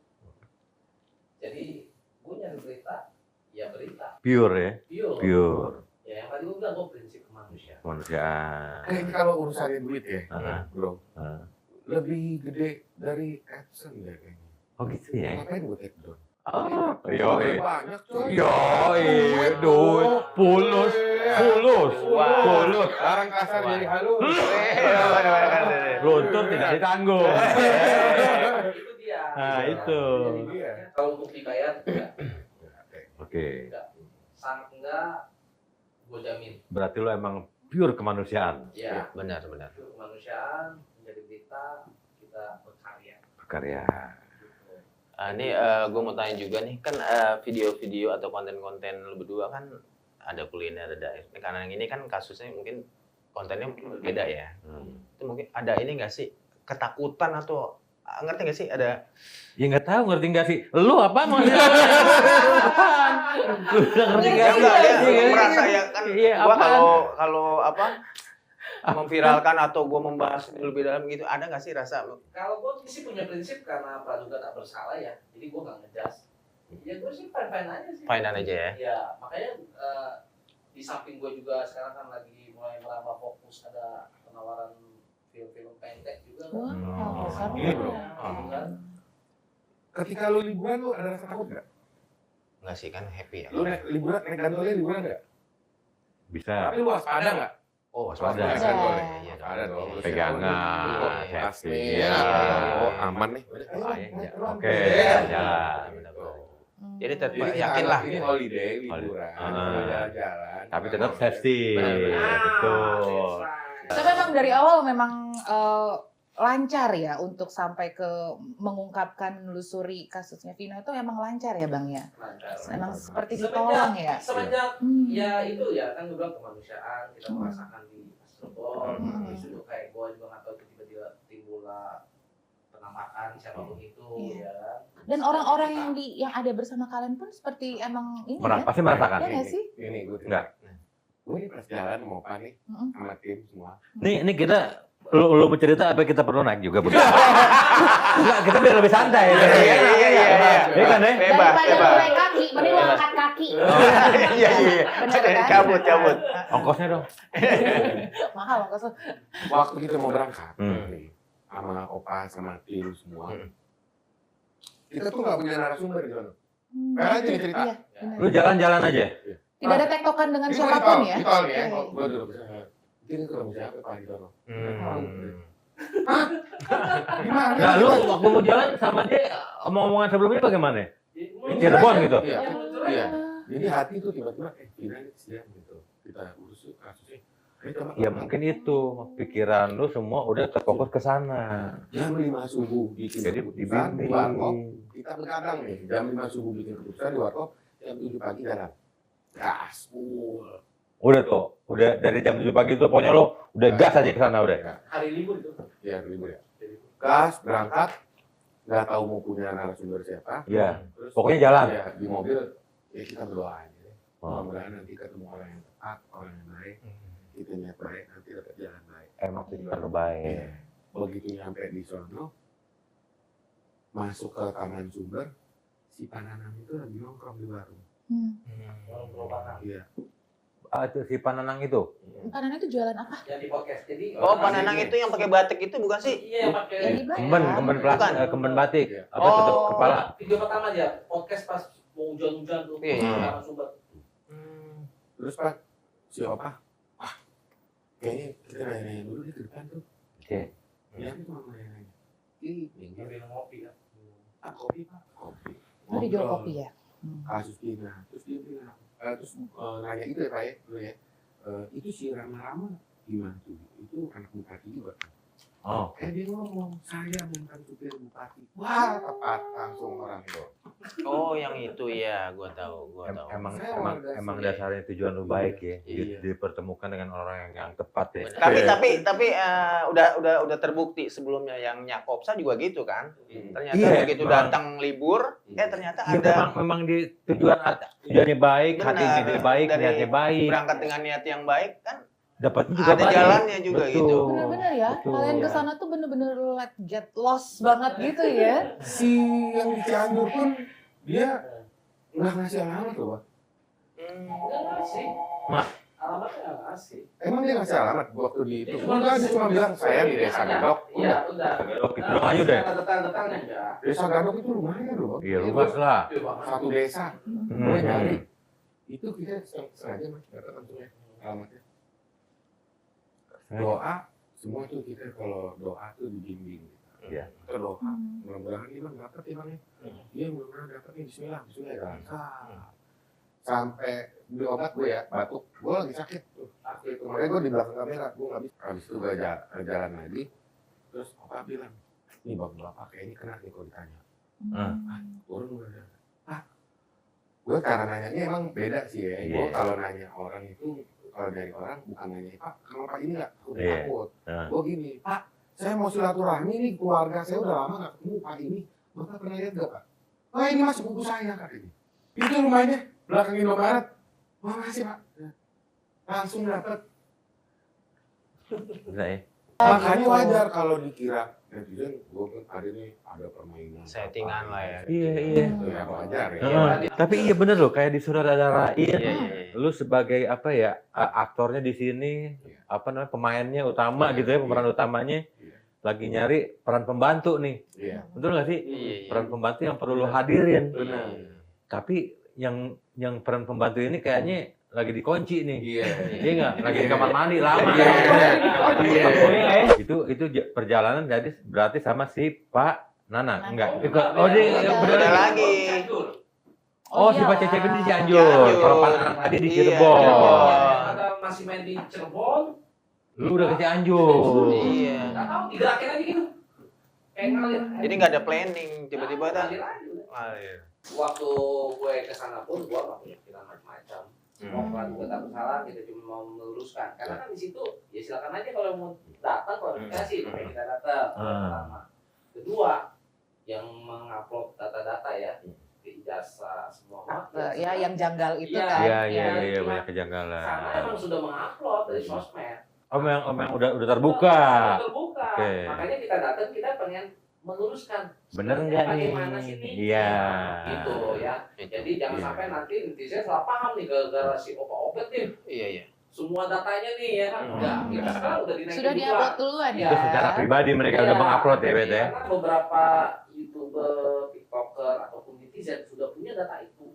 Speaker 2: Jadi gua nyari berita, ya berita.
Speaker 4: Pure ya. Pure.
Speaker 2: Ya yang tadi gua bilang gua prinsip kemanusiaan.
Speaker 4: Kemanusiaan.
Speaker 5: Ini kalau urusan duit ya, bro,
Speaker 4: Ah.
Speaker 5: lebih gede dari AdSense ya kayaknya.
Speaker 4: Oh gitu ya.
Speaker 5: Ngapain gue take down?
Speaker 4: Oh,
Speaker 5: Banyak coy.
Speaker 4: duit pulus.
Speaker 5: Sekarang kasar jadi halus.
Speaker 4: Luntur tidak ditanggung.
Speaker 2: Itu dia.
Speaker 4: Nah, itu.
Speaker 2: Kalau untuk dibayar enggak.
Speaker 4: Oke.
Speaker 2: Sangat enggak, gua jamin.
Speaker 4: Berarti lo emang pure kemanusiaan.
Speaker 2: Ya,
Speaker 3: Benar.
Speaker 2: itu kemanusiaan, menjadi berita, kita
Speaker 4: Berkarya.
Speaker 3: Ini gue mau tanya juga nih, kan video-video atau konten-konten lu berdua kan ada kuliner, ada karena yang ini kan kasusnya mungkin kontennya beda ya. Itu mungkin ada ini nggak sih ketakutan atau ngerti nggak sih ada?
Speaker 4: Ya nggak tahu, ngerti nggak sih? Lu apa maksudnya? Apaan? Lu ngerti nggak sih?
Speaker 3: Enggak, dia merasa ya kan.
Speaker 4: Iya,
Speaker 3: Gua
Speaker 4: apaan?
Speaker 3: kalau apa memviralkan atau gue membahas lebih dalam gitu, ada nggak sih rasa lu?
Speaker 2: Kalau gue sih punya prinsip karena praduga tak bersalah ya, jadi gue nggak ngejas. Ya gue sih fine aja sih.
Speaker 3: Fine aja ya.
Speaker 2: Ya makanya di samping gue juga sekarang kan lagi mulai merambah fokus ada penawaran film-film pendek juga.
Speaker 1: Wow, seru
Speaker 5: Ini bro.
Speaker 2: Kan?
Speaker 5: Ketika lu liburan lu ada rasa takut nggak?
Speaker 3: Nggak sih kan happy ya.
Speaker 5: Lu liburan naik gantolnya liburan nggak?
Speaker 4: Bisa.
Speaker 5: Tapi lu waspada nggak?
Speaker 3: Oh,
Speaker 4: Waspada.
Speaker 3: Iya,
Speaker 5: Ada dong.
Speaker 4: Pegangan.
Speaker 3: Iya.
Speaker 4: Safety.
Speaker 5: Iya.
Speaker 4: Oh,
Speaker 5: aman nih.
Speaker 4: Oke, jalan.
Speaker 3: Jadi tetap
Speaker 5: Jadi
Speaker 3: yakin lah.
Speaker 5: Ini holiday, liburan,
Speaker 4: Ah.
Speaker 5: jalan-jalan.
Speaker 4: Tapi tetap safety.
Speaker 3: Benar.
Speaker 4: Betul.
Speaker 1: Tapi memang dari awal memang lancar ya untuk sampai ke mengungkapkan menelusuri kasusnya Vino itu memang lancar ya Bang ya? Memang seperti ditolong ya?
Speaker 2: Semenjak ya itu ya kan gue bilang kemanusiaan kita merasakan di Astro itu kayak gue juga nggak tahu tiba-tiba timbul penampakan siapapun itu ya.
Speaker 1: Dan orang-orang yang ada bersama kalian pun seperti emang ini ya?
Speaker 4: Pasti merasakan.
Speaker 1: Ya nggak sih?
Speaker 5: Ini gue
Speaker 4: Enggak.
Speaker 5: Gue ini pas jalan mau apa nih sama tim semua.
Speaker 4: Nih kita lu bercerita apa kita perlu naik juga, Bud? Enggak, kita biar lebih santai.
Speaker 3: Iya.
Speaker 4: Iya kan, ya?
Speaker 1: Daripada lu naik kaki, mending lu angkat kaki.
Speaker 3: Iya.
Speaker 1: Bener kan?
Speaker 3: Cabut.
Speaker 4: Ongkosnya dong.
Speaker 1: Mahal ongkosnya.
Speaker 5: Waktu kita mau berangkat nih, sama Opa sama tim semua, kita tuh nggak punya narasumber di sana. Aja nih cerita.
Speaker 1: Iya, benar.
Speaker 4: Lu jalan-jalan aja.
Speaker 1: Tidak ada tektokan dengan
Speaker 5: Ini
Speaker 1: siapapun ya?
Speaker 5: Di tol nih ya,
Speaker 1: Oke.
Speaker 5: gue duduk di sana. Ini ketemu siapa Pak di sana? Gimana?
Speaker 4: Nah, lu waktu mau jalan sama dia omong-omongan sebelumnya bagaimana? Cirebon gitu.
Speaker 5: Iya. Jadi hati itu tiba-tiba gimana siap gitu. Kita urus kasusnya.
Speaker 4: Ya mungkin itu pikiran lu semua udah terfokus ke sana.
Speaker 5: Jam 5 subuh bikin keputusan di warkop. Kita begadang nih. Jam 5 subuh bikin keputusan di warkop. Jam 7 pagi jalan. Gas full.
Speaker 4: Udah tuh, udah dari jam 7 pagi tuh pokoknya lo udah gas aja ke sana udah.
Speaker 2: Hari libur itu.
Speaker 5: Iya, libur ya. Gas, berangkat, nggak tahu mau punya narasumber siapa.
Speaker 4: Iya.
Speaker 5: Terus,
Speaker 4: pokoknya jalan.
Speaker 5: Ya, di mobil, ya kita berdoa aja. Mudah-mudahan nanti ketemu orang yang tepat, orang yang baik. Kita niat baik, nanti dapat jalan baik.
Speaker 4: Emang tujuan terbaik.
Speaker 5: Ya. Begitu nyampe di sono, masuk ke Taman Sumber, si Pananang itu lagi nongkrong di warung. Iya.
Speaker 4: Itu si Pananang itu?
Speaker 1: Pananang itu jualan apa?
Speaker 2: Yang di podcast. Jadi
Speaker 3: Pananang itu yang pakai batik itu bukan sih?
Speaker 2: Iya, yang pakai
Speaker 4: Kemben batik. Apa
Speaker 3: Oh.
Speaker 4: tutup kepala?
Speaker 2: video pertama aja podcast pas mau hujan-hujan tuh.
Speaker 3: Iya.
Speaker 2: Sumber.
Speaker 5: Terus Pak, si Opa, kayaknya kita nanya dulu di depan tuh.
Speaker 4: Oke.
Speaker 5: Ya, itu mau nanya.
Speaker 2: Minum kopi kan.
Speaker 5: Kopi Pak, kopi.
Speaker 1: Oh, dijual kopi ya?
Speaker 5: Kasus Pina, terus dia bilang, nanya itu ya Pak ya, dulu ya. Itu si Rama-Rama gimana tuh? Itu anak bupati juga.
Speaker 4: Oh.
Speaker 5: Dia ngomong, saya bukan supir bupati. Wah, tepat langsung orang itu.
Speaker 3: Oh, yang itu ya, gua tahu.
Speaker 4: Emang dasarnya tujuan lu baik ya.
Speaker 5: Iya.
Speaker 4: Dipertemukan dengan orang yang tepat ya.
Speaker 3: Tapi udah terbukti sebelumnya yang Nyakopsa juga gitu kan. Ternyata
Speaker 4: Iya,
Speaker 3: begitu
Speaker 4: memang.
Speaker 3: datang libur, ternyata
Speaker 4: Ya,
Speaker 3: ada
Speaker 4: memang di tujuannya baik, hatinya baik,
Speaker 3: dari
Speaker 4: niatnya baik.
Speaker 3: berangkat dengan niat yang baik kan
Speaker 4: Dapatnya juga
Speaker 3: ada
Speaker 4: baik.
Speaker 3: jalannya juga
Speaker 4: Betul.
Speaker 3: gitu.
Speaker 1: Bener-bener ya,
Speaker 4: Betul.
Speaker 1: kalian kesana tuh bener-bener let get lost banget gitu ya.
Speaker 5: Si yang di Cianjur pun, dia nggak ngasih alamat loh Pak.
Speaker 2: Enggak ngasih.
Speaker 4: Mak.
Speaker 2: Alamatnya nggak ngasih.
Speaker 5: Emang dia ngasih alamat waktu di itu? Enggak, dia cuma bilang, saya di Desa Gadok.
Speaker 2: Iya, udah.
Speaker 4: Gadok itu aja deh.
Speaker 2: Detail-detailnya enggak.
Speaker 5: Desa Gadok itu lumayan loh.
Speaker 4: Iya, luas lah.
Speaker 5: Satu desa. Gue nyari. Itu kita sengaja Mas, nggak tahu tentunya alamatnya. Doa, semua tuh kita kalau doa tuh dibimbing.
Speaker 4: Iya.
Speaker 5: Kita doa, mudah-mudahan ini Bang dapat ya Bang ya. Iya, mudah-mudahan dapat nih, bismillah kan. Sampai beli obat gue ya, batuk. Gue lagi sakit tuh. Itu makanya gue di belakang kamera, gue nggak bisa. Habis itu gue jalan lagi, terus opa bilang, nih bapak kayak ini kena nih kalau ditanya. Turun gue ada. Gue cara nanyanya emang beda sih ya. Gue kalau nanya orang itu, kalau dari orang bukan nanya, Pak, kalau Pak ini nggak takut. Gue gini, Pak, saya mau silaturahmi nih, keluarga saya udah lama nggak ketemu Pak ini. Bapak pernah lihat nggak Pak? Oh ini mas sepupu saya katanya. Itu rumahnya belakang Indomaret. Wah makasih Pak. Langsung dapat.
Speaker 4: Benar ya.
Speaker 5: Makanya wajar kalau dikira netizen, gue kan hari ini ada permainan.
Speaker 3: settingan lah ya.
Speaker 4: Iya.
Speaker 5: Itu ya wajar ya.
Speaker 4: Tapi iya bener loh, kayak di Suradara
Speaker 3: Iya.
Speaker 4: lu sebagai apa ya aktornya di sini, apa namanya pemainnya utama gitu ya, pemeran utamanya lagi nyari peran pembantu nih.
Speaker 5: Iya.
Speaker 4: Betul nggak sih?
Speaker 3: Iya.
Speaker 4: Peran pembantu yang perlu lu hadirin.
Speaker 5: Benar.
Speaker 4: Tapi yang peran pembantu ini kayaknya lagi dikunci nih.
Speaker 5: Iya.
Speaker 4: Iya nggak? Lagi di kamar mandi lama.
Speaker 5: Iya.
Speaker 4: Itu perjalanan jadi berarti sama si Pak Nana. Enggak.
Speaker 1: Oh,
Speaker 4: dia
Speaker 3: Beda lagi.
Speaker 4: Oh, si Pak Cecep ini di Cianjur. Kalau Pak Nana tadi di Cirebon.
Speaker 2: Ada masih main di Cirebon.
Speaker 4: Lu udah ke Cianjur.
Speaker 3: Iya.
Speaker 2: Enggak tahu, digerakin aja gitu. Kayak ngalir.
Speaker 3: Jadi nggak ada planning, tiba-tiba ada.
Speaker 2: Ngalir aja.
Speaker 3: Ngalir.
Speaker 2: Waktu gue kesana pun gue nggak punya pikiran macam-macam. Mau pelan juga tak salah, kita cuma mau meluruskan. Karena kan di situ ya silakan aja kalau mau datang klarifikasi, makanya kita datang. Pertama, kedua yang mengupload data-data ya di ijazah semua
Speaker 1: Ya, yang janggal itu
Speaker 2: Iya.
Speaker 1: kan.
Speaker 4: Iya, banyak kejanggalan.
Speaker 2: Karena emang sudah mengupload dari sosmed.
Speaker 4: Om yang udah terbuka.
Speaker 2: Terbuka.
Speaker 4: Oke.
Speaker 2: Makanya kita datang, kita pengen meluruskan.
Speaker 4: Bener
Speaker 2: sebenarnya
Speaker 4: nggak nih?
Speaker 2: bagaimana sih nih?
Speaker 4: Iya.
Speaker 2: Gitu ya. Jadi jangan sampai nanti netizen salah paham nih gara-gara si opa-opet nih.
Speaker 3: Iya.
Speaker 2: Semua datanya nih ya kan. Enggak, kita sekarang udah dinaikin
Speaker 1: Sudah diupload duluan ya.
Speaker 4: Itu secara pribadi mereka udah mengupload ya, Bet ya.
Speaker 2: Karena beberapa YouTuber, TikToker ataupun netizen sudah punya data itu.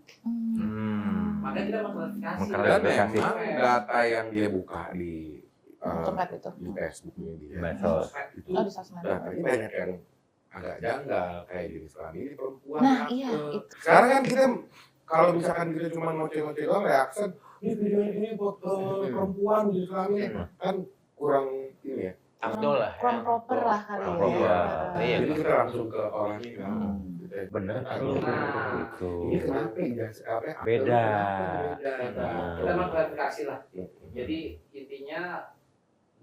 Speaker 2: Makanya kita mengklarifikasi.
Speaker 5: Dan memang data yang dia buka di
Speaker 1: Tempat itu.
Speaker 5: di Facebooknya dia.
Speaker 4: Medsos.
Speaker 5: Itu
Speaker 1: Oh, di sosmed.
Speaker 5: datanya banyak yang agak janggal kayak jenis kelamin ini perempuan.
Speaker 1: Nah, iya itu.
Speaker 5: Sekarang kan kita kalau misalkan kita cuma ngoceh-ngoceh doang reaction, ini video ini buat perempuan jenis kelamin kan kurang ini ya.
Speaker 3: Afdol lah.
Speaker 1: Kurang proper lah kali ya.
Speaker 5: Iya. Jadi kita langsung ke orangnya kan.
Speaker 4: Bener.
Speaker 5: Itu. Ini kenapa ya?
Speaker 4: Beda.
Speaker 2: Kita mau klarifikasi lah. Jadi intinya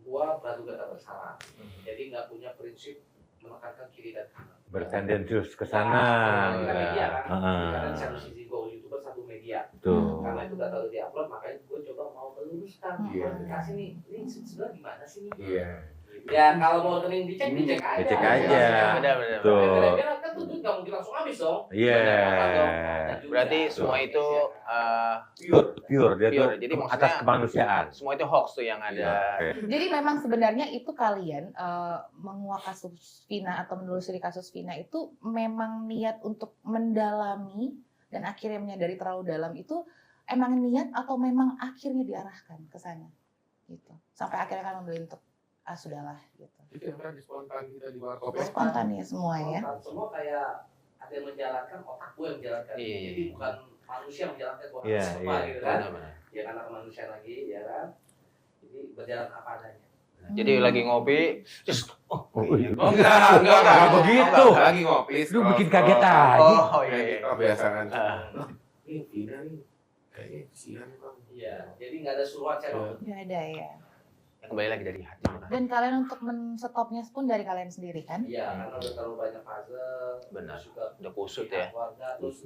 Speaker 2: gua praduga tak bersalah. Jadi nggak punya prinsip menekankan kiri dan kanan.
Speaker 4: Bertendensius ke sana.
Speaker 2: Kita media kan. Karena di satu sisi gua YouTuber, satu media.
Speaker 4: Tuh.
Speaker 2: Karena itu data udah diupload, makanya gua coba mau meluruskan klarifikasi nih. Ini sebenarnya gimana sih nih?
Speaker 5: Iya.
Speaker 2: Ya kalau mau rekening dicek aja.
Speaker 4: Dicek aja.
Speaker 3: Benar.
Speaker 4: Tuh.
Speaker 2: Kan tuh nggak mungkin langsung habis dong.
Speaker 4: Iya.
Speaker 3: Berarti semua itu
Speaker 4: pure dia tuh
Speaker 3: jadi
Speaker 4: atas kemanusiaan.
Speaker 3: Semua itu hoax tuh yang ada.
Speaker 1: Jadi memang sebenarnya itu kalian menguak kasus Vina atau menelusuri kasus Vina itu memang niat untuk mendalami dan akhirnya menyadari terlalu dalam itu emang niat atau memang akhirnya diarahkan ke sana gitu. Sampai akhirnya kan memilih untuk sudahlah gitu.
Speaker 5: Itu yang tadi spontan kita di warkop.
Speaker 1: Spontan ya semua ya.
Speaker 2: Semua kayak ada yang menjalankan, otak gue yang menjalankan. Jadi bukan manusia menjalankan otak semua gitu kan. Ya karena kemanusiaan lagi ya kan. Jadi berjalan apa adanya.
Speaker 3: Jadi lagi ngopi,
Speaker 4: enggak begitu.
Speaker 5: Lagi ngopi.
Speaker 4: Lu bikin kaget aja.
Speaker 3: Oh iya.
Speaker 5: Kebiasaan. Ini Vina nih kayaknya kesian Bang.
Speaker 2: Iya, jadi nggak ada suruhan saya.
Speaker 1: Nggak ada ya.
Speaker 3: Kembali lagi dari hati.
Speaker 1: Dan kalian untuk men-stopnya pun dari kalian sendiri kan?
Speaker 2: Iya, karena udah terlalu banyak puzzle.
Speaker 3: Benar.
Speaker 2: Juga
Speaker 3: udah kusut ya.
Speaker 2: Keluarga terus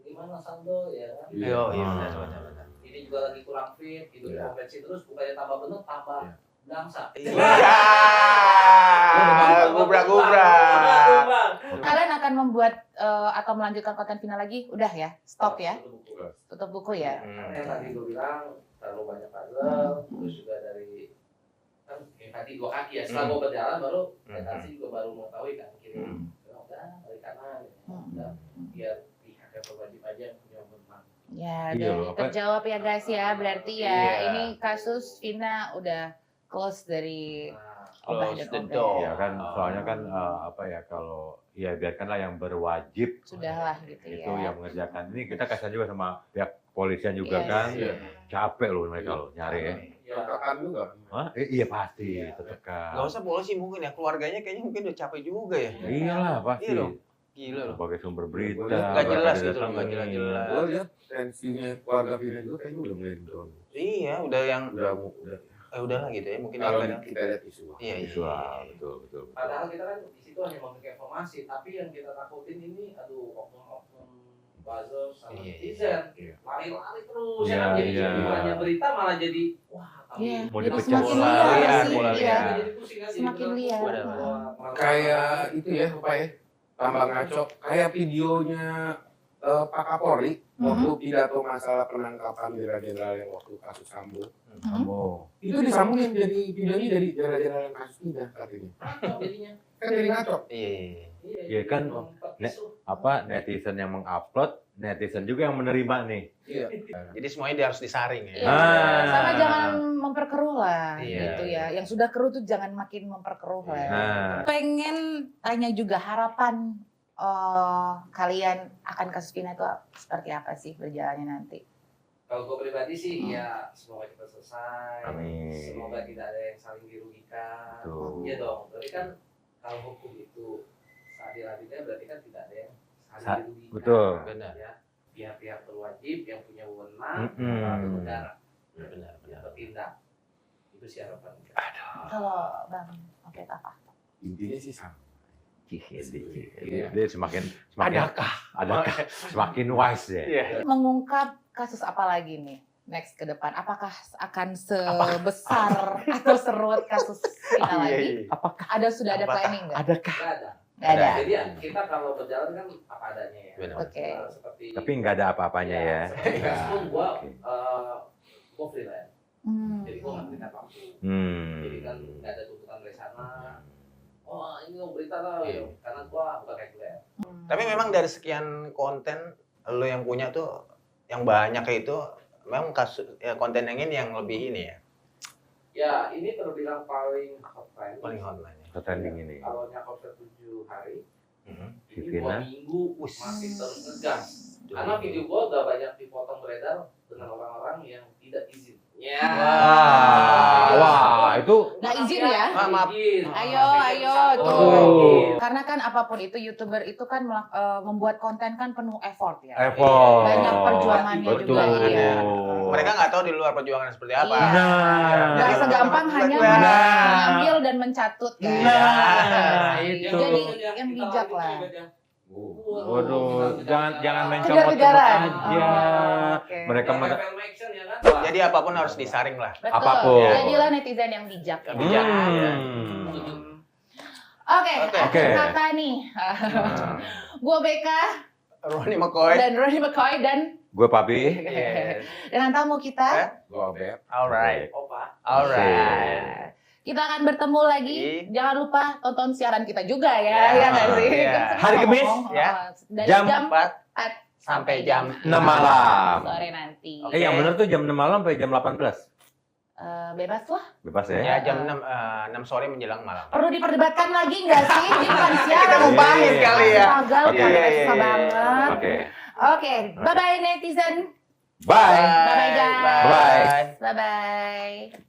Speaker 2: gimana Sando ya kan?
Speaker 3: Iya benar.
Speaker 2: Ini juga lagi kurang fit, hidup konvensi terus bukannya tambah bener tambah bangsa.
Speaker 3: Iya. Gubrak.
Speaker 1: Kalian akan membuat atau melanjutkan konten Vina lagi? Udah ya, stop ya, tutup buku ya.
Speaker 2: Yang tadi gue bilang terlalu banyak puzzle, terus juga dari kan yang tadi 2 kaki ya. Setelah gue berjalan baru meditasi juga baru mengetahui kan kiri. Udah dari kanan, udah biar pihak yang berwajib aja yang punya benar.
Speaker 1: Ya, terjawab ya guys ya. Berarti ya ini kasus Vina udah close dari obah dan obah.
Speaker 4: Ya kan, soalnya kan apa ya kalau ya biarkanlah yang berwajib.
Speaker 1: Sudahlah gitu ya.
Speaker 4: Itu yang mengerjakan. Ini kita kasihan juga sama pihak polisian juga kan. Capek loh mereka loh nyari ya.
Speaker 5: Tertekan juga.
Speaker 4: Hah? Iya pasti tertekan.
Speaker 3: Gak usah polisi mungkin ya, keluarganya kayaknya mungkin udah capek juga ya.
Speaker 4: Iyalah pasti.
Speaker 3: Iya loh. Gila loh.
Speaker 4: Sebagai sumber berita.
Speaker 3: Gak jelas gitu loh, gak jelas.
Speaker 5: Gue lihat tensinya keluarga Vina juga kayaknya udah mulai down.
Speaker 3: Iya, udah yang
Speaker 5: udahlah
Speaker 3: gitu ya, mungkin
Speaker 5: kalau kita lihat isu.
Speaker 3: Iya.
Speaker 4: Betul.
Speaker 2: Padahal kita kan di situ hanya memberikan informasi, tapi yang kita takutin ini oknum-oknum buzzer sama netizen lari-lari terus ya kan, jadi bukannya berita malah jadi
Speaker 4: mau dipecah
Speaker 1: semakin liar.
Speaker 5: Kayak itu ya apa ya, tambah ngaco kayak videonya Pak Kapolri waktu pidato masalah penangkapan jenderal-jenderal yang waktu kasus Sambo. Itu disambungin jadi videonya dari jenderal-jenderal yang kasus pindah saat ini. Kan jadi ngaco.
Speaker 4: Iya kan netizen yang mengupload, netizen juga yang menerima nih.
Speaker 5: Iya.
Speaker 3: Jadi semuanya harus disaring ya.
Speaker 1: Sama jangan memperkeruh lah gitu ya. Yang sudah keruh tuh jangan makin memperkeruh lah. Pengen tanya juga harapan kalian akan kasus Vina itu seperti apa sih berjalannya nanti?
Speaker 2: Kalau gue pribadi sih ya semoga cepat selesai.
Speaker 4: Amin.
Speaker 2: Semoga tidak ada yang saling dirugikan. Iya dong. Tapi kan kalau hukum itu seadil-adilnya berarti kan tidak ada yang saling dirugikan.
Speaker 4: Betul.
Speaker 2: Benar ya. Pihak-pihak berwajib yang punya wewenang atau negara. Benar. Bertindak. Itu sih harapan.
Speaker 1: Kalau Bang Oke apa?
Speaker 5: Intinya sih sama.
Speaker 4: Dia semakin adakah semakin wise ya.
Speaker 1: Mengungkap kasus apa lagi nih next ke depan? Apakah akan sebesar atau serut kasus Vina lagi? Apakah sudah ada planning nggak?
Speaker 4: Adakah?
Speaker 1: Nggak ada.
Speaker 2: Jadi kita kalau berjalan kan apa adanya ya.
Speaker 1: Oke.
Speaker 4: Tapi nggak ada apa-apanya ya.
Speaker 2: Meskipun gua freelance. Jadi gua nggak terikat langsung. Jadi kan nggak ada tuntutan dari sana. Oh ini mau berita lah, karena gua bukan reguler.
Speaker 3: Tapi memang dari sekian konten lo yang punya tuh, yang banyak itu, memang kasus konten yang ini yang lebih ini ya?
Speaker 2: Ya ini terbilang paling hotline.
Speaker 3: Paling hotline.
Speaker 4: trending ini.
Speaker 2: Kalau nyakop 7 hari,
Speaker 4: Si
Speaker 2: ini 2
Speaker 4: Vina.
Speaker 2: minggu masih terus ngegas. Karena video gua udah banyak dipotong beredar dengan orang-orang yang tidak izin. Ya.
Speaker 4: Wah, itu
Speaker 1: Nggak izin ya?
Speaker 3: Maaf.
Speaker 1: Ayo, tuh.
Speaker 4: Oh.
Speaker 1: Karena kan apapun itu YouTuber itu kan membuat konten kan penuh effort ya.
Speaker 4: effort.
Speaker 1: Banyak perjuangannya
Speaker 4: Betul.
Speaker 1: juga ya.
Speaker 3: Mereka nggak tahu di luar perjuangan seperti apa.
Speaker 1: Iya.
Speaker 4: Nah,
Speaker 1: Nggak segampang hanya mengambil dan mencatut kan.
Speaker 4: Nah, itu.
Speaker 1: Jadi yang bijak lah.
Speaker 4: Waduh, jangan main
Speaker 1: Kejar-kejaran.
Speaker 4: comot-comot aja.
Speaker 1: Oke.
Speaker 4: Mereka
Speaker 3: Jadi apapun harus disaring lah.
Speaker 1: Betul.
Speaker 4: apapun.
Speaker 1: Jadilah netizen yang bijak. Ya.
Speaker 3: Bijak.
Speaker 1: Oke,
Speaker 3: Oke.
Speaker 1: akhir kata nih. Gua Beka
Speaker 3: Ronnie McCoy.
Speaker 1: dan Ronnie McCoy dan
Speaker 4: Gue Papi.
Speaker 3: Yes.
Speaker 1: dengan tamu kita.
Speaker 5: Gua Beb.
Speaker 3: Alright.
Speaker 2: Opa.
Speaker 3: Alright.
Speaker 1: Kita akan bertemu lagi. Jangan lupa tonton siaran kita juga
Speaker 3: Ya.
Speaker 1: ya, ya nggak sih?
Speaker 3: Iya.
Speaker 1: Kan
Speaker 4: Hari
Speaker 1: ngomong,
Speaker 4: Kamis,
Speaker 3: ya.
Speaker 1: Dari
Speaker 4: Jam
Speaker 1: jam
Speaker 3: 4
Speaker 1: 4
Speaker 3: sampai jam
Speaker 4: 6 malam.
Speaker 1: sore nanti.
Speaker 3: Oke.
Speaker 4: Yang benar tuh jam 6 malam sampai jam 18.
Speaker 1: Bebas lah.
Speaker 4: Bebas ya.
Speaker 3: Ya jam 6 sore menjelang malam.
Speaker 1: Perlu diperdebatkan lagi nggak sih? Ini bukan siaran.
Speaker 3: Kita mau bahas kali ya.
Speaker 1: Gagal
Speaker 4: Oke.
Speaker 1: kan, susah banget.
Speaker 4: Oke.
Speaker 1: Oke, bye-bye netizen.
Speaker 4: Bye.
Speaker 1: Bye-bye guys.
Speaker 3: Bye.
Speaker 1: Bye-bye.